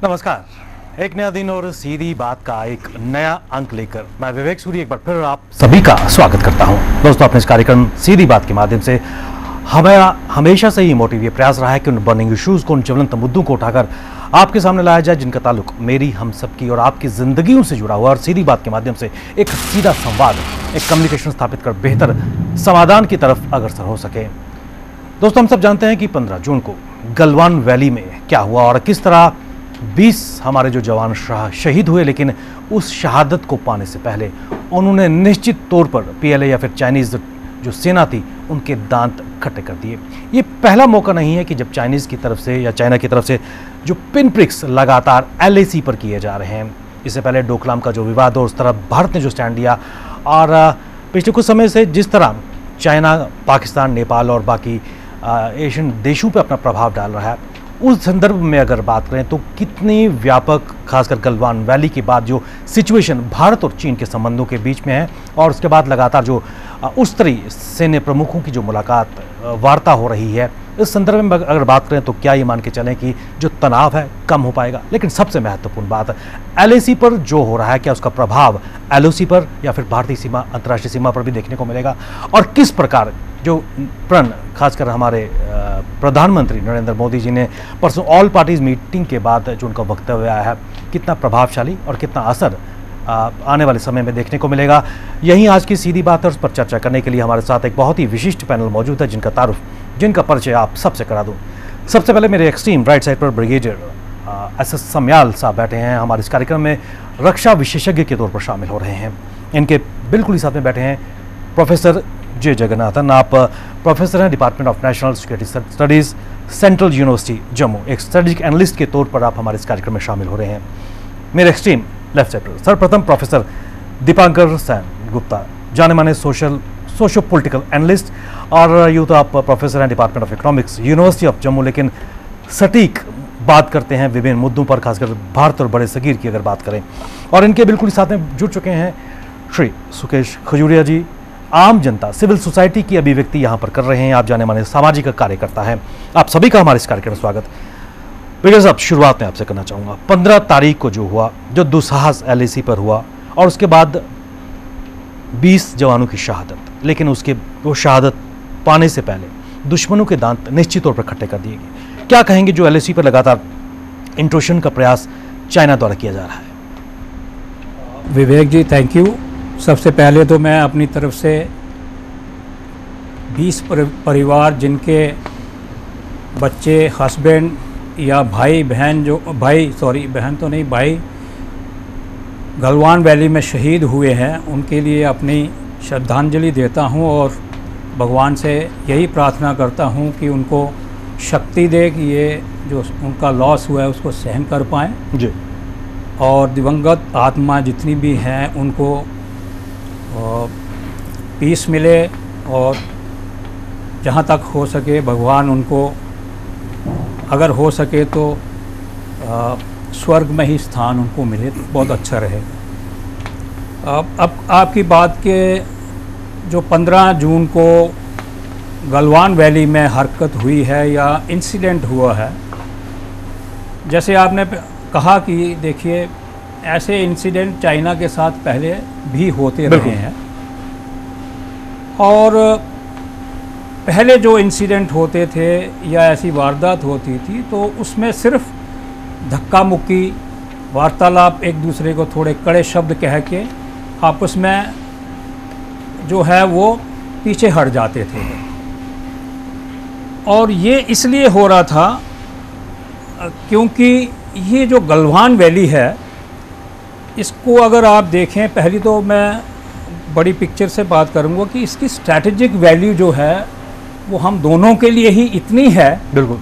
नमस्कार। एक नया दिन और सीधी बात का एक नया अंक लेकर मैं विवेक सूरी एक बार फिर आप सभी का स्वागत करता हूं। दोस्तों, अपने इस कार्यक्रम सीधी बात के माध्यम से हमारा हमेशा से ही मोटिव ये प्रयास रहा है कि उन बर्निंग इश्यूज को, उन ज्वलंत मुद्दों को उठाकर आपके सामने लाया जाए जिनका ताल्लुक मेरी, हम सबकी और आपकी जिंदगियों से जुड़ा हुआ, और सीधी बात के माध्यम से एक सीधा संवाद, एक कम्युनिकेशन स्थापित कर बेहतर समाधान की तरफ अग्रसर हो सके। दोस्तों, हम सब जानते हैं कि 15 जून को गलवान वैली में क्या हुआ और किस तरह 20 हमारे जो जवान शहीद हुए, लेकिन उस शहादत को पाने से पहले उन्होंने निश्चित तौर पर पीएलए या फिर चाइनीज जो सेना थी उनके दांत खट्टे कर दिए। ये पहला मौका नहीं है कि जब चाइनीज की तरफ से या चाइना की तरफ से जो पिन प्रिक्स लगातार एलएसी पर किए जा रहे हैं। इससे पहले डोकलाम का जो विवाद और उस तरह भारत ने जो स्टैंड लिया, और पिछले कुछ समय से जिस तरह चाइना, पाकिस्तान, नेपाल और बाकी एशियन देशों पर अपना प्रभाव डाल रहा है, उस संदर्भ में अगर बात करें तो कितनी व्यापक, खासकर गलवान वैली के बाद जो सिचुएशन भारत और चीन के संबंधों के बीच में है, और उसके बाद लगातार जो उस स्तरीय सैन्य प्रमुखों की जो मुलाकात, वार्ता हो रही है, इस संदर्भ में अगर बात करें तो क्या ये मान के चलें कि जो तनाव है कम हो पाएगा। लेकिन सबसे महत्वपूर्ण बात, एलएसी पर जो हो रहा है, क्या उसका प्रभाव एलओसी पर या फिर भारतीय सीमा, अंतर्राष्ट्रीय सीमा पर भी देखने को मिलेगा, और किस प्रकार जो प्रण, खासकर हमारे प्रधानमंत्री नरेंद्र मोदी जी ने परसों ऑल पार्टीज मीटिंग के बाद जो उनका वक्तव्य आया है, कितना प्रभावशाली और कितना असर आने वाले समय में देखने को मिलेगा। यही आज की सीधी बात है। उस पर चर्चा करने के लिए हमारे साथ एक बहुत ही विशिष्ट पैनल मौजूद है, जिनका परिचय आप सबसे करा दूं। सबसे पहले मेरे एक्सट्रीम राइट साइड पर ब्रिगेडियर एस एस समयाल साहब बैठे हैं। हमारे इस कार्यक्रम में रक्षा विशेषज्ञ के तौर पर शामिल हो रहे हैं। इनके बिल्कुल ही साथ में बैठे हैं प्रोफेसर जे जगन्नाथन। आप प्रोफेसर हैं department of national security studies, central university Jammu. एक स्ट्रेटेजिक एनालिस्ट के तौर पर आप हमारे इस कार्यक्रम में शामिल हो रहे हैं। मेरे एक्सट्रीम लेफ्ट साइड पर सर्वप्रथम प्रोफेसर दीपांकर सेन गुप्ता, जाने माने सोशो पॉलिटिकल एनालिस्ट, और यूँ तो आप प्रोफेसर हैं department of economics, university of Jammu, लेकिन सटीक बात करते हैं विभिन्न मुद्दों पर, खासकर भारत और बड़े सगीर की अगर बात करें। और इनके बिल्कुल साथ में जुड़ चुके हैं श्री सुकेश खजूरिया जी, आम जनता, सिविल सोसाइटी की अभिव्यक्ति यहाँ पर कर रहे हैं। आप जाने माने सामाजिक कार्यकर्ता हैं। आप सभी का हमारे इस कार्यक्रम में स्वागत। बिल्कुल साहब, शुरुआत में आपसे करना चाहूँगा, 15 तारीख को जो हुआ, जो दुस्साहस एलएसी पर हुआ, और उसके बाद 20 जवानों की शहादत, लेकिन वो शहादत पाने से पहले दुश्मनों के दांत निश्चित तौर पर खट्टे कर दिए गए। क्या कहेंगे जो एलएसी पर लगातार इंट्रूशन का प्रयास चाइना द्वारा किया जा रहा है? विवेक जी, थैंक यू। सबसे पहले तो मैं अपनी तरफ से 20 परिवार जिनके बच्चे, हस्बैंड या भाई गलवान वैली में शहीद हुए हैं, उनके लिए अपनी श्रद्धांजलि देता हूं, और भगवान से यही प्रार्थना करता हूं कि उनको शक्ति दे कि ये जो उनका लॉस हुआ है उसको सहन कर पाएँ जी, और दिवंगत आत्मा जितनी भी हैं उनको पीस मिले, और जहाँ तक हो सके भगवान उनको, अगर हो सके तो स्वर्ग में ही स्थान उनको मिले तो बहुत अच्छा रहेगा। अब आपकी बात के जो 15 जून को गलवान वैली में हरकत हुई है या इंसिडेंट हुआ है, जैसे आपने कहा कि देखिए ऐसे इंसिडेंट चाइना के साथ पहले भी होते रहे हैं, और पहले जो इंसिडेंट होते थे या ऐसी वारदात होती थी तो उसमें सिर्फ धक्का मुक्की, वार्तालाप, एक दूसरे को थोड़े कड़े शब्द कह के आपस में जो है वो पीछे हट जाते थे। और ये इसलिए हो रहा था क्योंकि ये जो गलवान वैली है, इसको अगर आप देखें, पहली तो मैं बड़ी पिक्चर से बात करूंगा कि इसकी स्ट्रैटेजिक वैल्यू जो है वो हम दोनों के लिए ही इतनी है, बिल्कुल,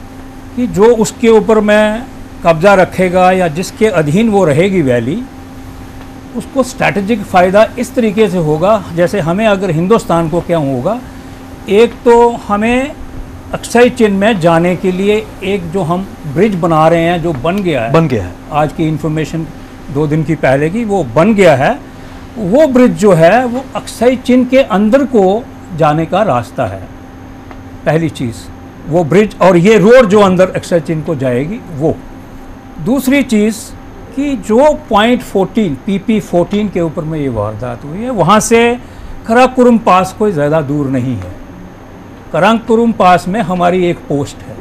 कि जो उसके ऊपर में कब्जा रखेगा या जिसके अधीन वो रहेगी वैली, उसको स्ट्रैटेजिक फ़ायदा इस तरीके से होगा। जैसे हमें अगर हिंदुस्तान को क्या होगा, एक तो हमें अक्साई चीन में जाने के लिए एक जो हम ब्रिज बना रहे हैं, जो बन गया है, आज की इन्फॉर्मेशन 2 दिन की पहले की, वो बन गया है। वो ब्रिज जो है वो अक्साई चीन के अंदर को जाने का रास्ता है, पहली चीज़ वो ब्रिज, और ये रोड जो अंदर अक्साई चीन को जाएगी वो। दूसरी चीज़ कि जो पॉइंट 14 PP14 के ऊपर में ये वारदात हुई है, वहाँ से कराकोरम पास कोई ज़्यादा दूर नहीं है। कराकोरम पास में हमारी एक पोस्ट है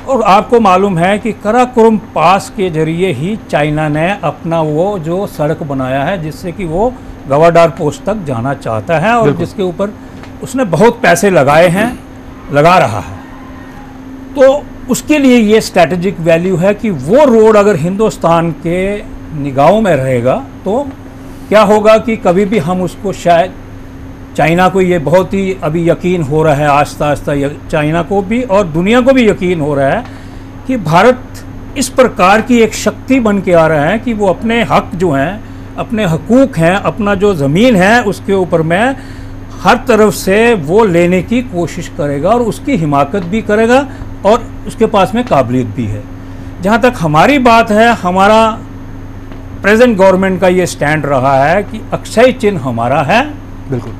और आपको मालूम है कि कराकोरम पास के जरिए ही चाइना ने अपना वो जो सड़क बनाया है जिससे कि वो गवाडार पोस्ट तक जाना चाहता है और जिसके ऊपर उसने बहुत पैसे लगाए हैं, लगा रहा है। तो उसके लिए ये स्ट्रैटेजिक वैल्यू है कि वो रोड अगर हिंदुस्तान के निगाहों में रहेगा तो क्या होगा कि कभी भी हम उसको शायद, चाइना को ये बहुत ही अभी यकीन हो रहा है, आस्ता आस्ता चाइना को भी और दुनिया को भी यकीन हो रहा है कि भारत इस प्रकार की एक शक्ति बन के आ रहा है कि वो अपने हक जो हैं, अपने हकूक़ हैं, अपना जो ज़मीन है उसके ऊपर में हर तरफ से वो लेने की कोशिश करेगा और उसकी हिमाकत भी करेगा और उसके पास में काबिलियत भी है। जहाँ तक हमारी बात है, हमारा प्रेजेंट गवर्नमेंट का ये स्टैंड रहा है कि अक्षय चिन्ह हमारा है, बिल्कुल,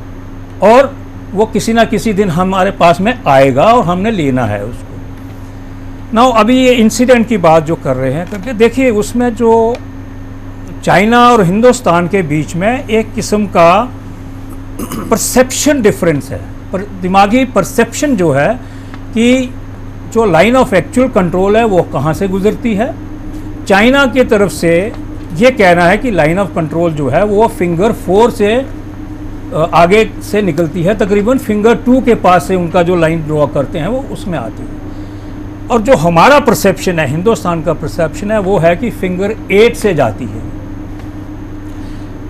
और वो किसी ना किसी दिन हमारे पास में आएगा और हमने लेना है उसको। नाउ अभी ये इंसिडेंट की बात जो कर रहे हैं करके देखिए, उसमें जो चाइना और हिंदुस्तान के बीच में एक किस्म का परसेप्शन डिफरेंस है, पर दिमागी परसेप्शन जो है कि जो लाइन ऑफ एक्चुअल कंट्रोल है वो कहाँ से गुजरती है। चाइना की तरफ से ये कहना है कि लाइन ऑफ कंट्रोल जो है वो फिंगर 4 से आगे से निकलती है, तकरीबन फिंगर 2 के पास से उनका जो लाइन ड्रॉ करते हैं वो उसमें आती है। और जो हमारा परसेप्शन है, हिंदुस्तान का परसेप्शन है, वो है कि फिंगर 8 से जाती है।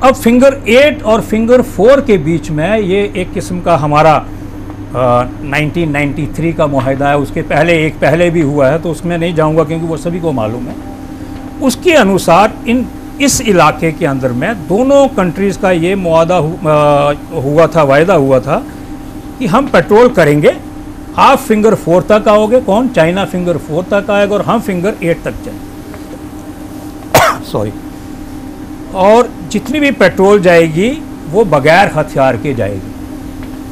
अब फिंगर 8 और फिंगर 4 के बीच में ये एक किस्म का हमारा 1993 का मुआहदा है, उसके पहले एक पहले भी हुआ है तो उसमें नहीं जाऊंगा क्योंकि वो सभी को मालूम है। उसके अनुसार इस इलाके के अंदर में दोनों कंट्रीज़ का ये मुआहदा हुआ था, वायदा हुआ था कि हम पेट्रोल करेंगे, आप फिंगर 4 तक आओगे, कौन, चाइना फिंगर 4 तक आएगा और हम फिंगर 8 तक जाएंगे सॉरी। और जितनी भी पेट्रोल जाएगी वो बगैर हथियार के जाएगी।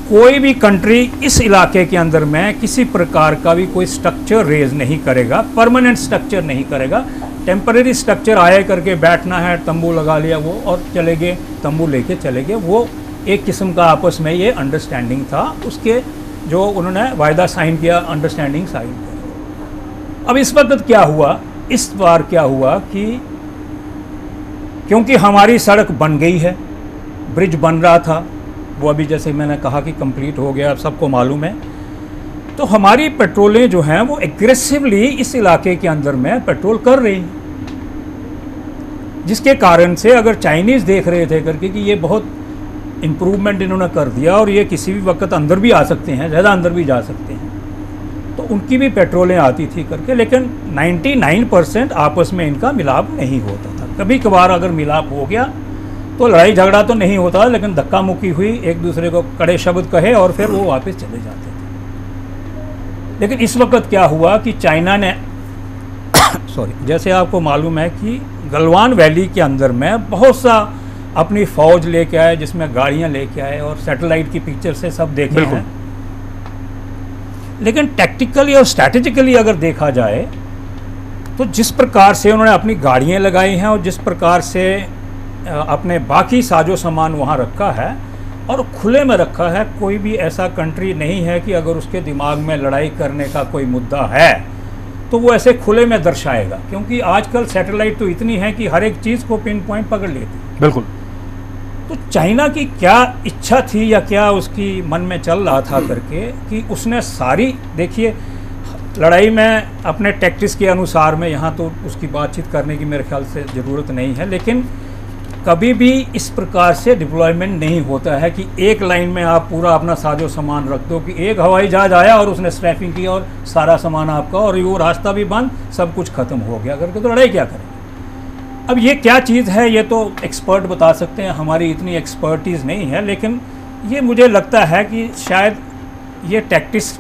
कोई भी कंट्री इस इलाके के अंदर में किसी प्रकार का भी कोई स्ट्रक्चर रेज नहीं करेगा, परमानेंट स्ट्रक्चर नहीं करेगा। टेम्परेरी स्ट्रक्चर आए करके बैठना है, तंबू लगा लिया वो और चले गए, तंबू लेके चले गए, वो एक किस्म का आपस में ये अंडरस्टैंडिंग था। उसके जो उन्होंने वायदा साइन किया, अंडरस्टैंडिंग साइन किया। अब इस वक्त क्या हुआ, इस बार क्या हुआ कि क्योंकि हमारी सड़क बन गई है, ब्रिज बन रहा था, वो अभी जैसे मैंने कहा कि कंप्लीट हो गया, अब सबको मालूम है, तो हमारी पेट्रोलें जो हैं वो एग्रेसिवली इस इलाके के अंदर में पेट्रोल कर रही हैं, जिसके कारण से अगर चाइनीज़ देख रहे थे करके कि ये बहुत इम्प्रूवमेंट इन्होंने कर दिया और ये किसी भी वक्त अंदर भी आ सकते हैं, ज़्यादा अंदर भी जा सकते हैं, तो उनकी भी पेट्रोलें आती थी करके, लेकिन 99% आपस में इनका मिलाप नहीं होता था। कभी कभार अगर मिलाप हो गया तो लड़ाई झगड़ा तो नहीं होता, लेकिन धक्का मुक्की हुई, एक दूसरे को कड़े शब्द कहे और फिर वो वापस चले जाते थे। लेकिन इस वक्त क्या हुआ कि चाइना ने सॉरी, जैसे आपको मालूम है कि गलवान वैली के अंदर में बहुत सा अपनी फ़ौज लेके आए, जिसमें गाड़ियां लेके आए और सैटेलाइट की पिक्चर से सब देखे हैं। लेकिन टैक्टिकली और स्ट्रैटेजिकली अगर देखा जाए तो जिस प्रकार से उन्होंने अपनी गाड़ियां लगाई हैं और जिस प्रकार से अपने बाकी साजो सामान वहाँ रखा है और खुले में रखा है, कोई भी ऐसा कंट्री नहीं है कि अगर उसके दिमाग में लड़ाई करने का कोई मुद्दा है तो वो ऐसे खुले में दर्शाएगा, क्योंकि आजकल सैटेलाइट तो इतनी है कि हर एक चीज़ को पिन पॉइंट पकड़ लेती है। बिल्कुल। तो चाइना की क्या इच्छा थी या क्या उसकी मन में चल रहा था करके कि उसने सारी, देखिए लड़ाई में अपने टैक्टिक्स के अनुसार में, यहाँ तो उसकी बातचीत करने की मेरे ख्याल से ज़रूरत नहीं है, लेकिन कभी भी इस प्रकार से डिप्लॉयमेंट नहीं होता है कि एक लाइन में आप पूरा अपना साजो सामान रख दो कि एक हवाई जहाज आया और उसने स्ट्रैपिंग की और सारा सामान आपका और वो रास्ता भी बंद, सब कुछ ख़त्म हो गया करके, तो लड़ाई क्या करेंगे। अब ये क्या चीज़ है ये तो एक्सपर्ट बता सकते हैं, हमारी इतनी एक्सपर्टीज़ नहीं है, लेकिन ये मुझे लगता है कि शायद ये टैक्टिक्स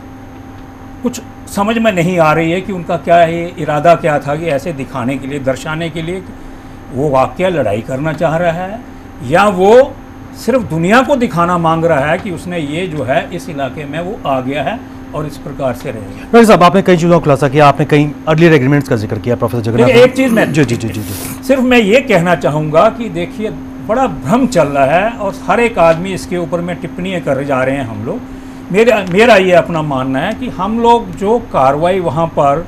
कुछ समझ में नहीं आ रही है कि उनका क्या ये इरादा क्या था, कि ऐसे दिखाने के लिए, दर्शाने के लिए वो वाकया लड़ाई करना चाह रहा है या वो सिर्फ दुनिया को दिखाना मांग रहा है कि उसने ये जो है इस इलाके में वो आ गया है और इस प्रकार से रहेगा। डॉक्टर साहब, आपने कई चीज़ों का खुलासा किया, आपने कई अर्लियर एग्रीमेंट्स का जिक्र किया प्रोफेसर जगन्नाथ। एक चीज़ मैं जी जी जी जी सिर्फ मैं ये कहना चाहूँगा कि देखिए बड़ा भ्रम चल रहा है और हर एक आदमी इसके ऊपर में टिप्पणियाँ कर जा रहे हैं। हम लोग मेरा ये अपना मानना है कि हम लोग जो कार्रवाई वहाँ पर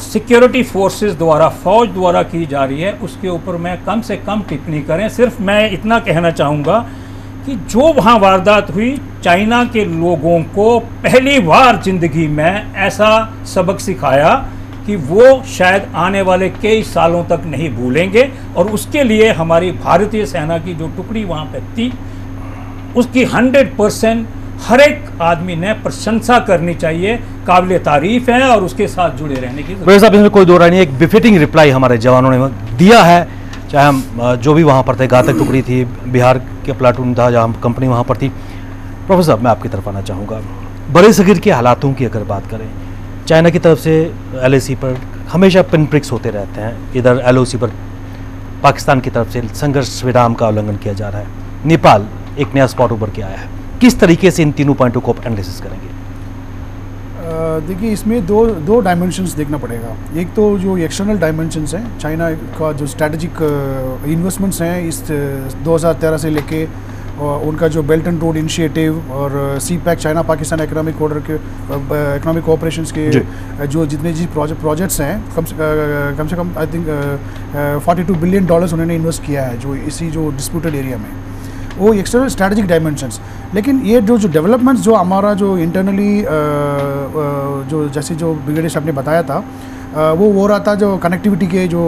सिक्योरिटी फोर्सेस द्वारा, फौज द्वारा की जा रही है, उसके ऊपर मैं कम से कम टिप्पणी करें। सिर्फ मैं इतना कहना चाहूँगा कि जो वहाँ वारदात हुई, चाइना के लोगों को पहली बार ज़िंदगी में ऐसा सबक सिखाया कि वो शायद आने वाले कई सालों तक नहीं भूलेंगे। और उसके लिए हमारी भारतीय सेना की जो टुकड़ी वहाँ पे थी, उसकी 100% हर एक आदमी ने प्रशंसा करनी चाहिए, काबिल तारीफ है और उसके साथ जुड़े रहने की जरूरत। साहब, इसमें कोई दो राय नहीं, एक बिफिटिंग रिप्लाई हमारे जवानों ने दिया है, चाहे हम जो भी वहाँ पर थे, घातक टुकड़ी थी, बिहार के प्लाटून था जहाँ कंपनी वहाँ पर थी। प्रोफेसर साहब, मैं आपकी तरफ आना चाहूँगा, बड़े सगीर के हालातों की अगर बात करें, चाइना की तरफ से LAC पर हमेशा पिन प्रिक्स होते रहते हैं, इधर LOC पर पाकिस्तान की तरफ से संघर्ष विराम का उल्लंघन किया जा रहा है, नेपाल एक नया स्पॉट उभर के आया है। किस तरीके से इन तीनों पॉइंटों को एनालिसिस करेंगे? देखिए, इसमें दो डायमेंशंस देखना पड़ेगा। एक तो जो एक्सटर्नल डायमेंशंस हैं, चाइना का जो स्ट्रैटेजिक इन्वेस्टमेंट्स हैं इस 2013 से लेके, उनका जो बेल्ट एंड रोड इनिशिएटिव और CPEC, China Pakistan economic order के इकोनॉमिक कोऑपरेशंस के जो जितने जी प्रोजेक्ट्स हैं, कम से कम आई थिंक $42 बिलियन उन्होंने इन्वेस्ट किया है जो इसी जो डिस्प्यूटेड एरिया में, वो एक्सटर्नल स्ट्रैटेजिक डायमेंशंस। लेकिन ये जो डेवलपमेंट्स जो हमारा जो इंटरनली जो जैसे जो ब्रिगेडियर साहब ने बताया था, वो हो रहा था जो कनेक्टिविटी के जो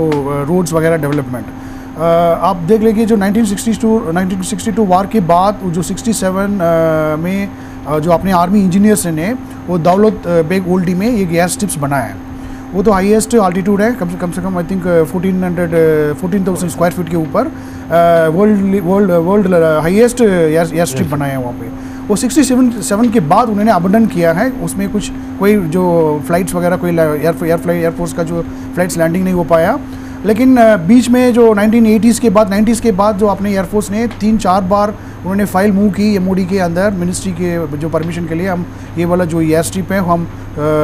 रोड्स वगैरह डेवलपमेंट। आप देख लीजिए जो 1962 वार के बाद जो 67 में जो अपने आर्मी इंजीनियर्स ने वो दौलत बेग ओल्डी में एक एयर स्ट्रिप्स बनाया है। वो तो हाईएस्ट अल्टीट्यूड है, कम से कम आई थिंक 14,000 स्क्वायर फीट के ऊपर वर्ल्ड हाईएस्ट एयर स्ट्रिप बनाया है वहाँ पे। वो 67 के बाद उन्होंने अबंडन किया है, उसमें कोई जो फ्लाइट्स वगैरह, कोई एयरफोर्स का जो फ्लाइट्स लैंडिंग नहीं हो पाया। लेकिन बीच में जो 90s के बाद जो अपने एयरफोर्स ने 3-4 बार उन्होंने फाइल मूव की MOD के अंदर, मिनिस्ट्री के जो परमिशन के लिए, हम ये वाला जो एयर स्ट्रिप है हम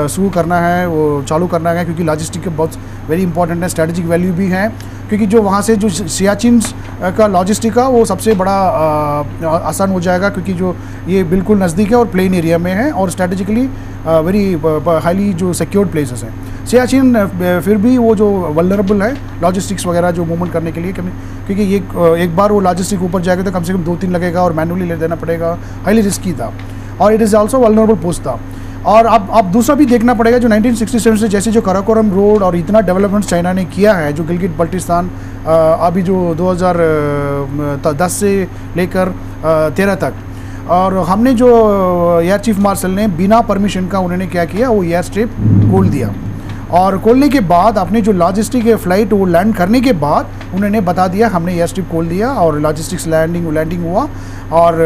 शुरू करना है, वो चालू करना है, क्योंकि लॉजिस्टिक बहुत वेरी इंपॉर्टेंट है, स्ट्रेटेजिक वैल्यू भी है, क्योंकि जो वहाँ से जो सियाचिन का लॉजिस्टिक का वो सबसे बड़ा आसान हो जाएगा, क्योंकि जो ये बिल्कुल नज़दीक है और प्लेन एरिया में है और स्ट्रेटेजिकली वेरी हाईली जो सिक्योर्ड प्लेसेस हैं। सियाचिन फिर भी वो जो वल्नरेबल है लॉजिस्टिक्स वगैरह जो मूवमेंट करने के लिए, क्योंकि ये एक बार वो लॉजिस्टिक ऊपर जाएगा तो कम से कम 2-3 लगेगा और मैनुअली ले देना पड़ेगा, हाईली रिस्की था और it is also vulnerable post था। और अब दूसरा भी देखना पड़ेगा, जो 1967 से जैसे जो कराकोरम रोड और इतना डेवलपमेंट चाइना ने किया है, जो गिलगित बल्टिस्तान अभी जो 2010 से लेकर 13 तक, और हमने जो एयर चीफ मार्शल ने बिना परमिशन का उन्होंने क्या किया, वो एयर स्ट्रिप खोल दिया और खोलने के बाद अपने जो लॉजिस्टिक फ्लाइट वो लैंड करने के बाद उन्होंने बता दिया हमने एयर स्ट्रिप खोल दिया और लॉजिस्टिक्स लैंडिंग हुआ। और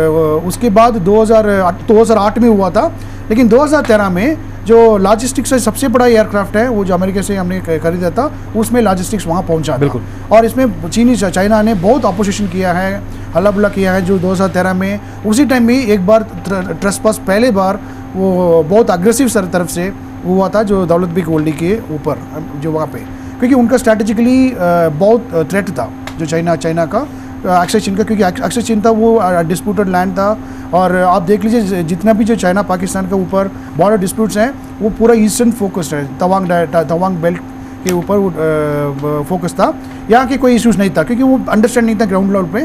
उसके बाद 2008 में हुआ था, लेकिन 2013 में जो लॉजिस्टिक्स से सबसे बड़ा एयरक्राफ्ट है वो जो अमेरिका से हमने खरीदा था, उसमें लॉजिस्टिक्स वहाँ पहुँचा बिल्कुल। और इसमें चाइना ने बहुत अपोजिशन किया है, हल्ला बुल्ला किया है। जो 2013 में उसी टाइम में एक बार ट्रेसपास पहले बार वो बहुत अग्रेसिव सर तरफ से हुआ था, जो दौलत बेग ओल्डी के ऊपर जो वहाँ पे, क्योंकि उनका स्ट्रैटेजिकली बहुत थ्रेट था जो चाइना का अक्षय चिन्ह का, क्योंकि अक्षय चिन्ह था वो डिस्प्यूटेड लैंड था। और आप देख लीजिए जितना भी जो चाइना पाकिस्तान के ऊपर बॉर्डर डिस्प्यूट्स हैं वो पूरा ईस्टर्न फोकस्ड है, तवांग बेल्ट के ऊपर वो फोकस था। यहाँ के कोई इश्यूज नहीं था, क्योंकि वो अंडरस्टैंड नहीं था ग्राउंड लेवल पे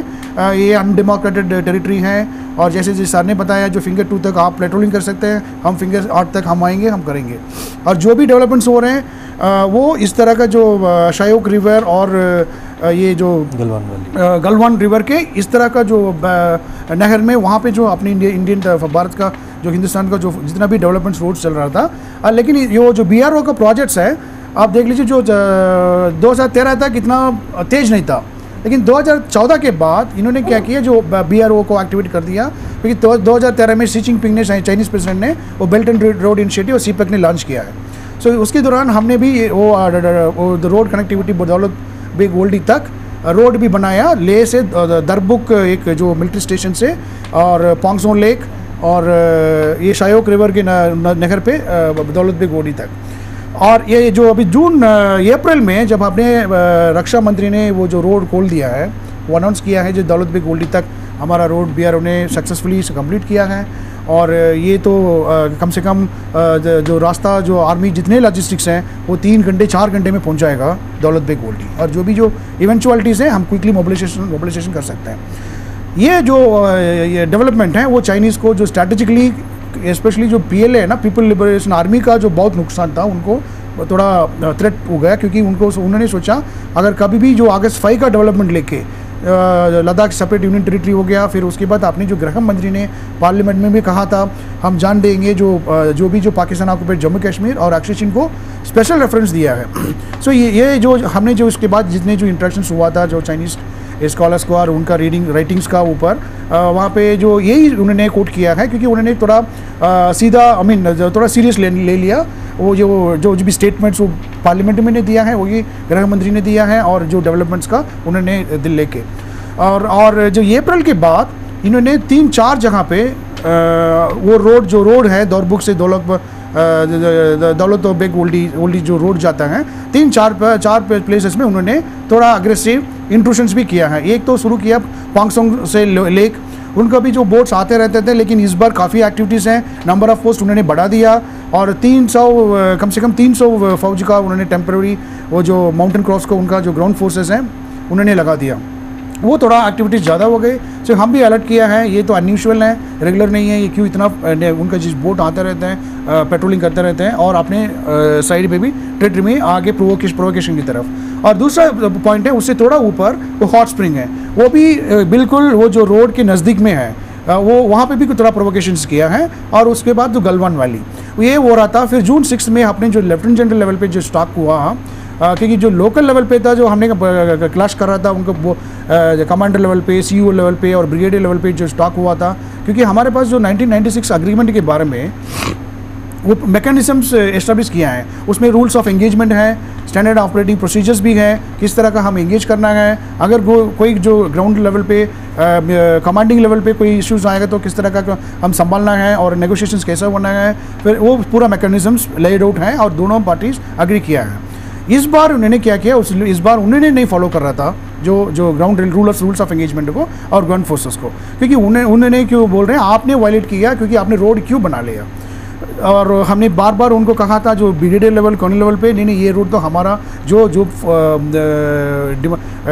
ये अनडेमोक्रेटेड टेरिटरी है। और जैसे सर ने बताया, जो फिंगर 2 तक आप पेट्रोलिंग कर सकते हैं, हम फिंगर 8 तक हम आएंगे, हम करेंगे। और जो भी डेवलपमेंट्स हो रहे हैं वो इस तरह का जो शायोक रिवर और ये जो गलवान रिवर के इस तरह का जो नहर में वहाँ पे जो अपनी इंडियन भारत का जो हिंदुस्तान का जो जितना भी डेवलपमेंट्स रोड चल रहा था। लेकिन ये जो BRO का प्रोजेक्ट्स है, आप देख लीजिए जो 2013 तक इतना तेज नहीं था, लेकिन 2014 के बाद इन्होंने क्या किया, जो BRO को एक्टिवेट कर दिया, क्योंकि 2013 में शी जिनपिंग ने, चाइनीज़ प्रेसिडेंट ने, वो बेल्ट एंड रोड इनिशिएटिव और CPEC ने लॉन्च किया है। सो उसके दौरान हमने भी वो रोड कनेक्टिविटी दौलत बेग ओल्डी तक रोड भी बनाया, लेह से दरबुक एक जो मिलिट्री स्टेशन से और पोंगसोन लेक और ये शायोक रिवर के नहर पे दौलत बेग ओडी तक। और ये जो अभी जून अप्रैल में जब अपने रक्षा मंत्री ने वो जो रोड खोल दिया है, वो अनाउंस किया है जो दौलत बेग ओडी तक हमारा रोड BRO ने सक्सेसफुली कंप्लीट किया है। और ये तो कम से कम जो रास्ता जो आर्मी जितने लॉजिस्टिक्स हैं वो 3 घंटे 4 घंटे में पहुंच जाएगा दौलत बेग ओल्डी। और जो भी जो इवेंचुअलिटीज़ हैं हम क्विकली मोबिलाइजेशन कर सकते हैं। ये जो ये डेवलपमेंट है वो चाइनीज़ को जो स्ट्रैटेजिकली स्पेशली जो PLA है ना, पीपल लिबरेशन आर्मी का जो बहुत नुकसान था उनको थोड़ा थ्रेट हो गया, क्योंकि उन्होंने सोचा अगर कभी भी जो अगस्त 5 का डेवलपमेंट लेके लद्दाख सेपरेट यूनियन टेरिटरी हो गया, फिर उसके बाद आपने जो गृह मंत्री ने पार्लियामेंट में भी कहा था हम जान देंगे जो भी जो पाकिस्तान ऑक्युपाइड जम्मू कश्मीर और अक्षय सिंह को स्पेशल रेफरेंस दिया है। सो ये जो हमने जो इसके बाद जितने जो इंटरेक्शंस हुआ था जो चाइनीज़ स्कॉलर्स को और उनका राइटिंग्स का ऊपर वहाँ पे जो यही उन्होंने कोट किया है, क्योंकि उन्होंने थोड़ा सीधा थोड़ा सीरियस ले लिया वो जो भी स्टेटमेंट्स वो पार्लियामेंट में ने दिया है, वो ये गृह मंत्री ने दिया है और जो डेवलपमेंट्स का उन्होंने दिल लेके। और जो अप्रैल के बाद इन्होंने 3-4 जगह पे वो रोड है दौरबुक से दौलत बेग ओल्डी जो रोड जाता है, 3-4 प्लेसेस में उन्होंने थोड़ा अग्रेसिव इंट्रूशंस भी किया है। एक तो शुरू किया पांगसोंग से लेक, उनका भी जो बोट्स आते रहते थे, लेकिन इस बार काफ़ी एक्टिविटीज़ हैं, नंबर ऑफ़ पोस्ट उन्होंने बढ़ा दिया और 300 कम से कम 300 फौज का उन्होंने टेम्प्रेरी वो जो माउंटेन क्रॉस को उनका जो ग्राउंड फोर्सेस हैं उन्होंने लगा दिया। वो थोड़ा एक्टिविटीज़ ज़्यादा हो गई, तो हम भी अलर्ट किया है ये तो अनयूजुअल है, रेगुलर नहीं है, ये क्यों इतना उनका जिस बोट आते रहते हैं पेट्रोलिंग करते रहते हैं और अपने साइड पे भी टेरिटरी में आगे प्रोवोकेशन की तरफ। और दूसरा पॉइंट है उससे थोड़ा ऊपर वो हॉट स्प्रिंग है, वो भी बिल्कुल वो जो रोड के नज़दीक में है, वो वहाँ पे भी थोड़ा प्रोवोकेशंस किया है। और उसके बाद जो गलवान वैली ये हो रहा था। फिर जून 6 में अपने जो लेफ्टिनेंट जनरल लेवल पे जो स्टॉक हुआ, क्योंकि जो लोकल लेवल पे था जो हमने क्लैश कर रहा था उनको वो कमांडर लेवल पे, CEO लेवल पे और ब्रिगेडियर लेवल पे जो स्टॉक हुआ था, क्योंकि हमारे पास जो 1996 एग्रीमेंट के बारे में वो मैकेनिज्म्स एस्टेब्लिश किया है, उसमें रूल्स ऑफ एंगेजमेंट है, स्टैंडर्ड ऑपरेटिंग प्रोसीजर्स भी हैं, किस तरह का हम एंगेज करना है, अगर कोई जो ग्राउंड लेवल पे कमांडिंग लेवल पे कोई इश्यूज आएगा तो किस तरह का हम संभालना है और नेगोशिएशंस कैसे होना है, फिर वो पूरा मैकेनिज्म्स लेड आउट है और दोनों पार्टीज अग्री किया है। इस बार उन्होंने क्या किया, इस बार उन्होंने नहीं फॉलो कर रहा था जो ग्राउंड रूल्स ऑफ एंगेजमेंट को और ग्राउंड फोर्सेस को, क्योंकि उन्होंने क्यों बोल रहे हैं आपने वायलेट किया क्योंकि आपने रोड क्यों बना लिया। और हमने बार बार उनको कहा था जो ब्रिगेडियर लेवल कर्नल लेवल पे नहीं ये रूट तो हमारा जो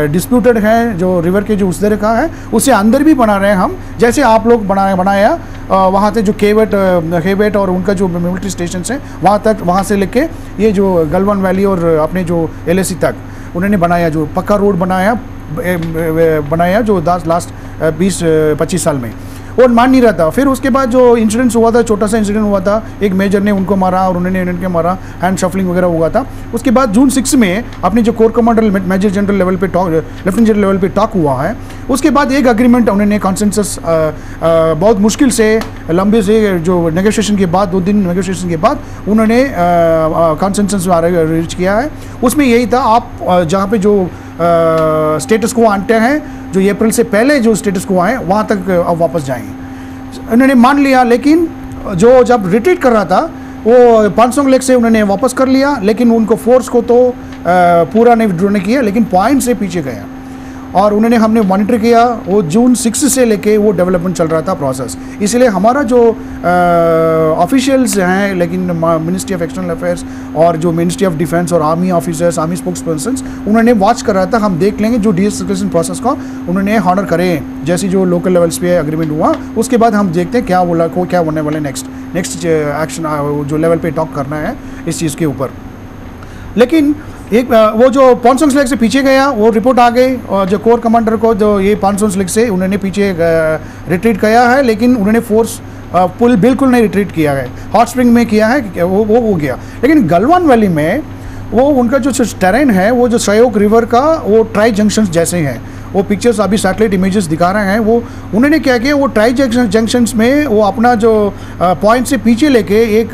डिस्प्यूटेड है जो रिवर के जो उस तरह का है उससे अंदर भी बना रहे हैं हम, जैसे आप लोग बनाया वहाँ से जो केवेट और उनका जो मिलिट्री स्टेशन है वहाँ से लेके ये जो गलवान वैली और अपने जो LAC तक उन्होंने बनाया, जो पक्का रोड बनाया जो लास्ट 20-25 साल में, और मान नहीं रहा था। फिर उसके बाद जो इंसिडेंट्स हुआ था, छोटा सा इंसिडेंट हुआ था, एक मेजर ने उनको मारा और उन्होंने इनके मारा, हैंड शफलिंग वगैरह हुआ था। उसके बाद जून 6 में अपने जो core commander major general level पे लेफ्टिनेंट जनरल लेवल पे टॉक हुआ है। उसके बाद एक एग्रीमेंट उन्होंने कॉन्सेंसस बहुत मुश्किल से लंबे से जो नेगोशिएशन के बाद 2 दिन नेगोशिएशन के बाद उन्होंने कॉन्सेंसस रीच किया है। उसमें यही था आप जहाँ पे जो स्टेटस को आते हैं जो अप्रैल से पहले जो स्टेटस को आए वहाँ तक अब वापस जाएंगे, उन्होंने मान लिया। लेकिन जो जब रिट्रीट कर रहा था वो पांगसोंग लेक से उन्होंने वापस कर लिया, लेकिन उनको फोर्स को तो पूरा नहीं विड्रॉ नहीं किया, लेकिन पॉइंट से पीछे गया। और उन्होंने हमने मॉनिटर किया, वो जून 6 से लेके वो डेवलपमेंट चल रहा था प्रोसेस। इसलिए हमारा जो ऑफिशियल्स हैं, लेकिन मिनिस्ट्री ऑफ एक्सटर्नल अफेयर्स और जो मिनिस्ट्री ऑफ डिफेंस और army officers, army spokes persons, उन्होंने वॉच कर रहा था। हम देख लेंगे जो डीएस्केलेशन प्रोसेस का उन्होंने हॉनर करें, जैसे जो लोकल लेवल्स पे एग्रीमेंट हुआ उसके बाद हम देखते हैं क्या होने वाले नेक्स्ट एक्शन जो लेवल पे टॉक करना है इस चीज़ के ऊपर। लेकिन एक वो जो पांगसोंग लेक से पीछे गया, वो रिपोर्ट आ गई और जो कोर कमांडर को जो ये पांगसोंग लेक से उन्होंने पीछे रिट्रीट किया है, लेकिन उन्होंने फोर्स पुल बिल्कुल नहीं रिट्रीट किया है। हॉट स्प्रिंग में किया है वो हो गया, लेकिन गलवान वैली में वो उनका जो टेरेन है वो जो शायोक रिवर का वो ट्राई जंक्शंस जैसे हैं। वो पिक्चर्स अभी सैटेलाइट इमेजेस दिखा रहे हैं। वो उन्होंने क्या किया, वो ट्राई जंक्शंस में वो अपना जो पॉइंट से पीछे लेके एक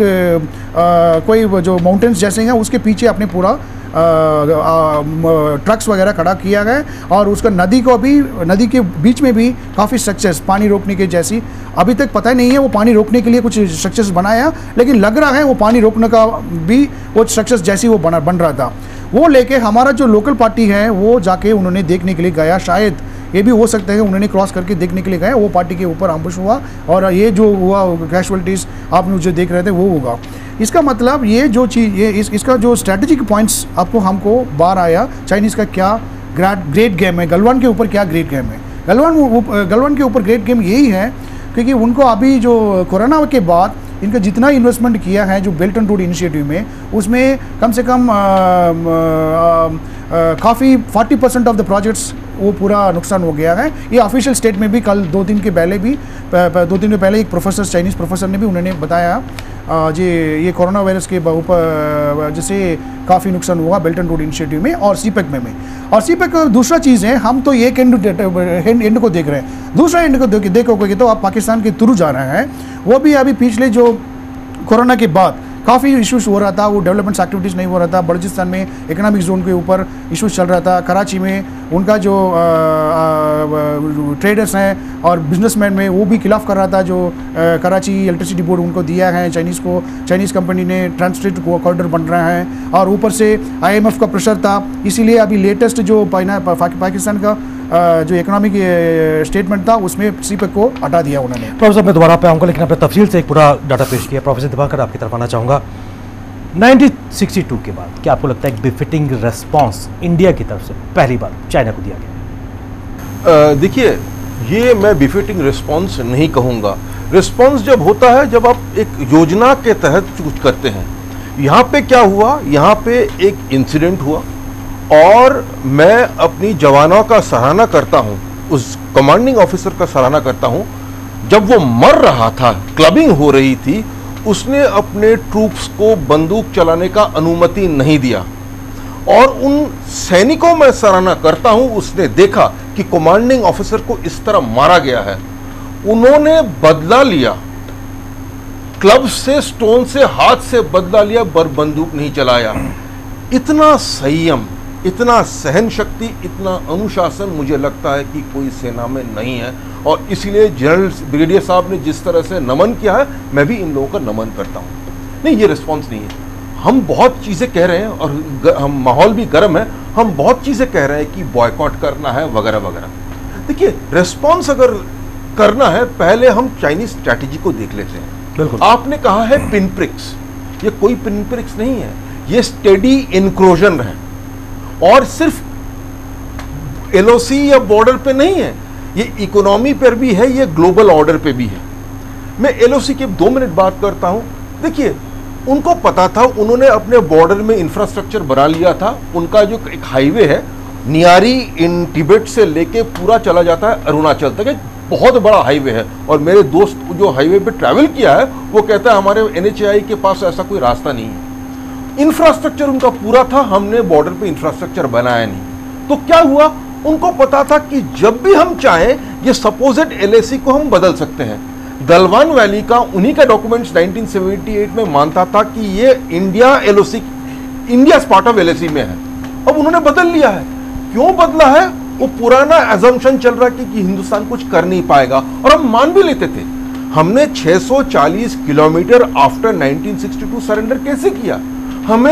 कोई जो माउंटेन्स जैसे हैं उसके पीछे अपने पूरा ट्रक्स वगैरह खड़ा किया गया और उसका नदी के बीच में भी काफ़ी स्ट्रक्चर्स पानी रोकने के जैसी, अभी तक पता नहीं है वो पानी रोकने के लिए कुछ स्ट्रक्चर्स बनाया, लेकिन लग रहा है वो पानी रोकने का भी वो स्ट्रक्चर्स जैसी वो बन रहा था। वो लेके हमारा जो लोकल पार्टी है वो जाके उन्होंने देखने के लिए गया, शायद ये भी हो सकता है कि उन्होंने क्रॉस करके देखने के लिए गया, वो पार्टी के ऊपर एम्बुश हुआ और ये जो हुआ कैजुअलिटीज़ आप जो देख रहे थे वो होगा। इसका मतलब ये जो चीज़ ये इसका जो स्ट्रेटजिक पॉइंट्स आपको हमको बाहर आया, चाइनीज़ का क्या ग्रेट गेम है, गलवान के ऊपर क्या ग्रेट गेम है। गलवान के ऊपर ग्रेट गेम यही है क्योंकि उनको अभी जो कोरोना के बाद इनका जितना इन्वेस्टमेंट किया है जो बेल्ट एंड रोड इनिशिएटिव में, उसमें कम से कम काफ़ी 40% ऑफ द प्रोजेक्ट्स वो पूरा नुकसान हो गया है। ये ऑफिशियल स्टेट में भी कल 2 दिन के पहले एक प्रोफेसर, चाइनीज़ प्रोफेसर ने भी उन्होंने बताया जी ये कोरोना वायरस के ऊपर जैसे काफ़ी नुकसान हुआ बेल्ट एंड रोड इनिशिएटिव में और सीपेक में। और सीपेक दूसरा चीज़ है, हम तो एक एंड को देख रहे हैं, दूसरा एंड को देखोगे तो आप पाकिस्तान के थ्रू जा रहे हैं। वो भी अभी पिछले जो कोरोना के बाद काफ़ी इश्यूज हो रहा था, वो डेवलपमेंट एक्टिविटीज़ नहीं हो रहा था। बलूचिस्तान में इकोनॉमिक जोन के ऊपर इश्यूज चल रहा था। कराची में उनका जो ट्रेडर्स हैं और बिजनेसमैन में वो भी खिलाफ कर रहा था, जो कराची इलेक्ट्रिसिटी बोर्ड उनको दिया है चाइनीज़ कंपनी ने, ट्रांसपोर्ट कॉरिडोर बन रहा है और ऊपर से IMF का प्रेशर था। इसीलिए अभी लेटेस्ट जो पाकिस्तान का जो इकोनॉमिक स्टेटमेंट था उसमें सीपेक को हटा दिया उन्होंने। प्रोफेसर मैं दोबारा पे आऊँगा, लेकिन आपने तफसील से एक पूरा डाटा पेश किया। प्रोफेसर दिवाकर आपकी तरफ आना चाहूँगा। 1962 के बाद क्या आपको लगता है एक बिफिटिंग रेस्पॉन्स इंडिया की तरफ से पहली बार चाइना को दिया गया? देखिए, ये मैं बिफिटिंग रिस्पॉन्स नहीं कहूँगा। रिस्पॉन्स जब होता है जब आप एक योजना के तहत कुछ करते हैं। यहाँ पे क्या हुआ, यहाँ पे एक इंसिडेंट हुआ और मैं अपनी जवानों का सराहना करता हूँ, उस कमांडिंग ऑफिसर का सराहना करता हूँ। जब वो मर रहा था, क्लबिंग हो रही थी, उसने अपने ट्रूप्स को बंदूक चलाने का अनुमति नहीं दिया और उन सैनिकों में सराहना करता हूं, उसने देखा कि कमांडिंग ऑफिसर को इस तरह मारा गया है, उन्होंने बदला लिया, क्लब से, स्टोन से, हाथ से बदला लिया, बंदूक नहीं चलाया। इतना संयम, इतना सहन शक्ति, इतना अनुशासन मुझे लगता है कि कोई सेना में नहीं है और इसलिए जनरल ब्रिगेडियर साहब ने जिस तरह से नमन किया है, मैं भी इन लोगों का नमन करता हूँ। नहीं, ये रिस्पॉन्स नहीं है। हम बहुत चीज़ें कह रहे हैं और हम माहौल भी गर्म है, हम बहुत चीज़ें कह रहे हैं कि बॉयकॉट करना है वगैरह वगैरह। देखिए, रिस्पॉन्स अगर करना है पहले हम चाइनीज स्ट्रैटेजी को देख लेते हैं। बिल्कुल। आपने कहा है पिन प्रिक्स, ये कोई पिन प्रिक्स नहीं है, ये स्टेडी इंक्रोजन है और सिर्फ LOC या बॉर्डर पे नहीं है, ये इकोनॉमी पर भी है, ये ग्लोबल ऑर्डर पे भी है। मैं LOC के 2 मिनट बात करता हूं। देखिए, उनको पता था, उन्होंने अपने बॉर्डर में इंफ्रास्ट्रक्चर बना लिया था। उनका जो एक हाईवे है नियारी इन तिब्बत से लेके पूरा चला जाता है अरुणाचल तक, एक बहुत बड़ा हाईवे है और मेरे दोस्त जो हाईवे पे ट्रैवल किया है वो कहता है हमारे NHAI के पास ऐसा कोई रास्ता नहीं है। इंफ्रास्ट्रक्चर उनका पूरा था, हमने बॉर्डर पे इंफ्रास्ट्रक्चर बनाया नहीं। तो क्या हुआ, उनको पता था कि जब भी हम चाहें ये सपोजिट LAC को हम बदल सकते हैं। गलवान वैली का उन्हीं का डॉक्यूमेंट्स 1978 में मानता था कि ये India LOC, India part of LAC में है। अब उन्होंने बदल लिया है। क्यों बदला है? वो पुराना एजम्पशन चल रहा है कि हिंदुस्तान कुछ कर नहीं पाएगा और हम मान भी लेते थे। हमने 640 किलोमीटर आफ्टर 1962 सरेंडर कैसे किया? हम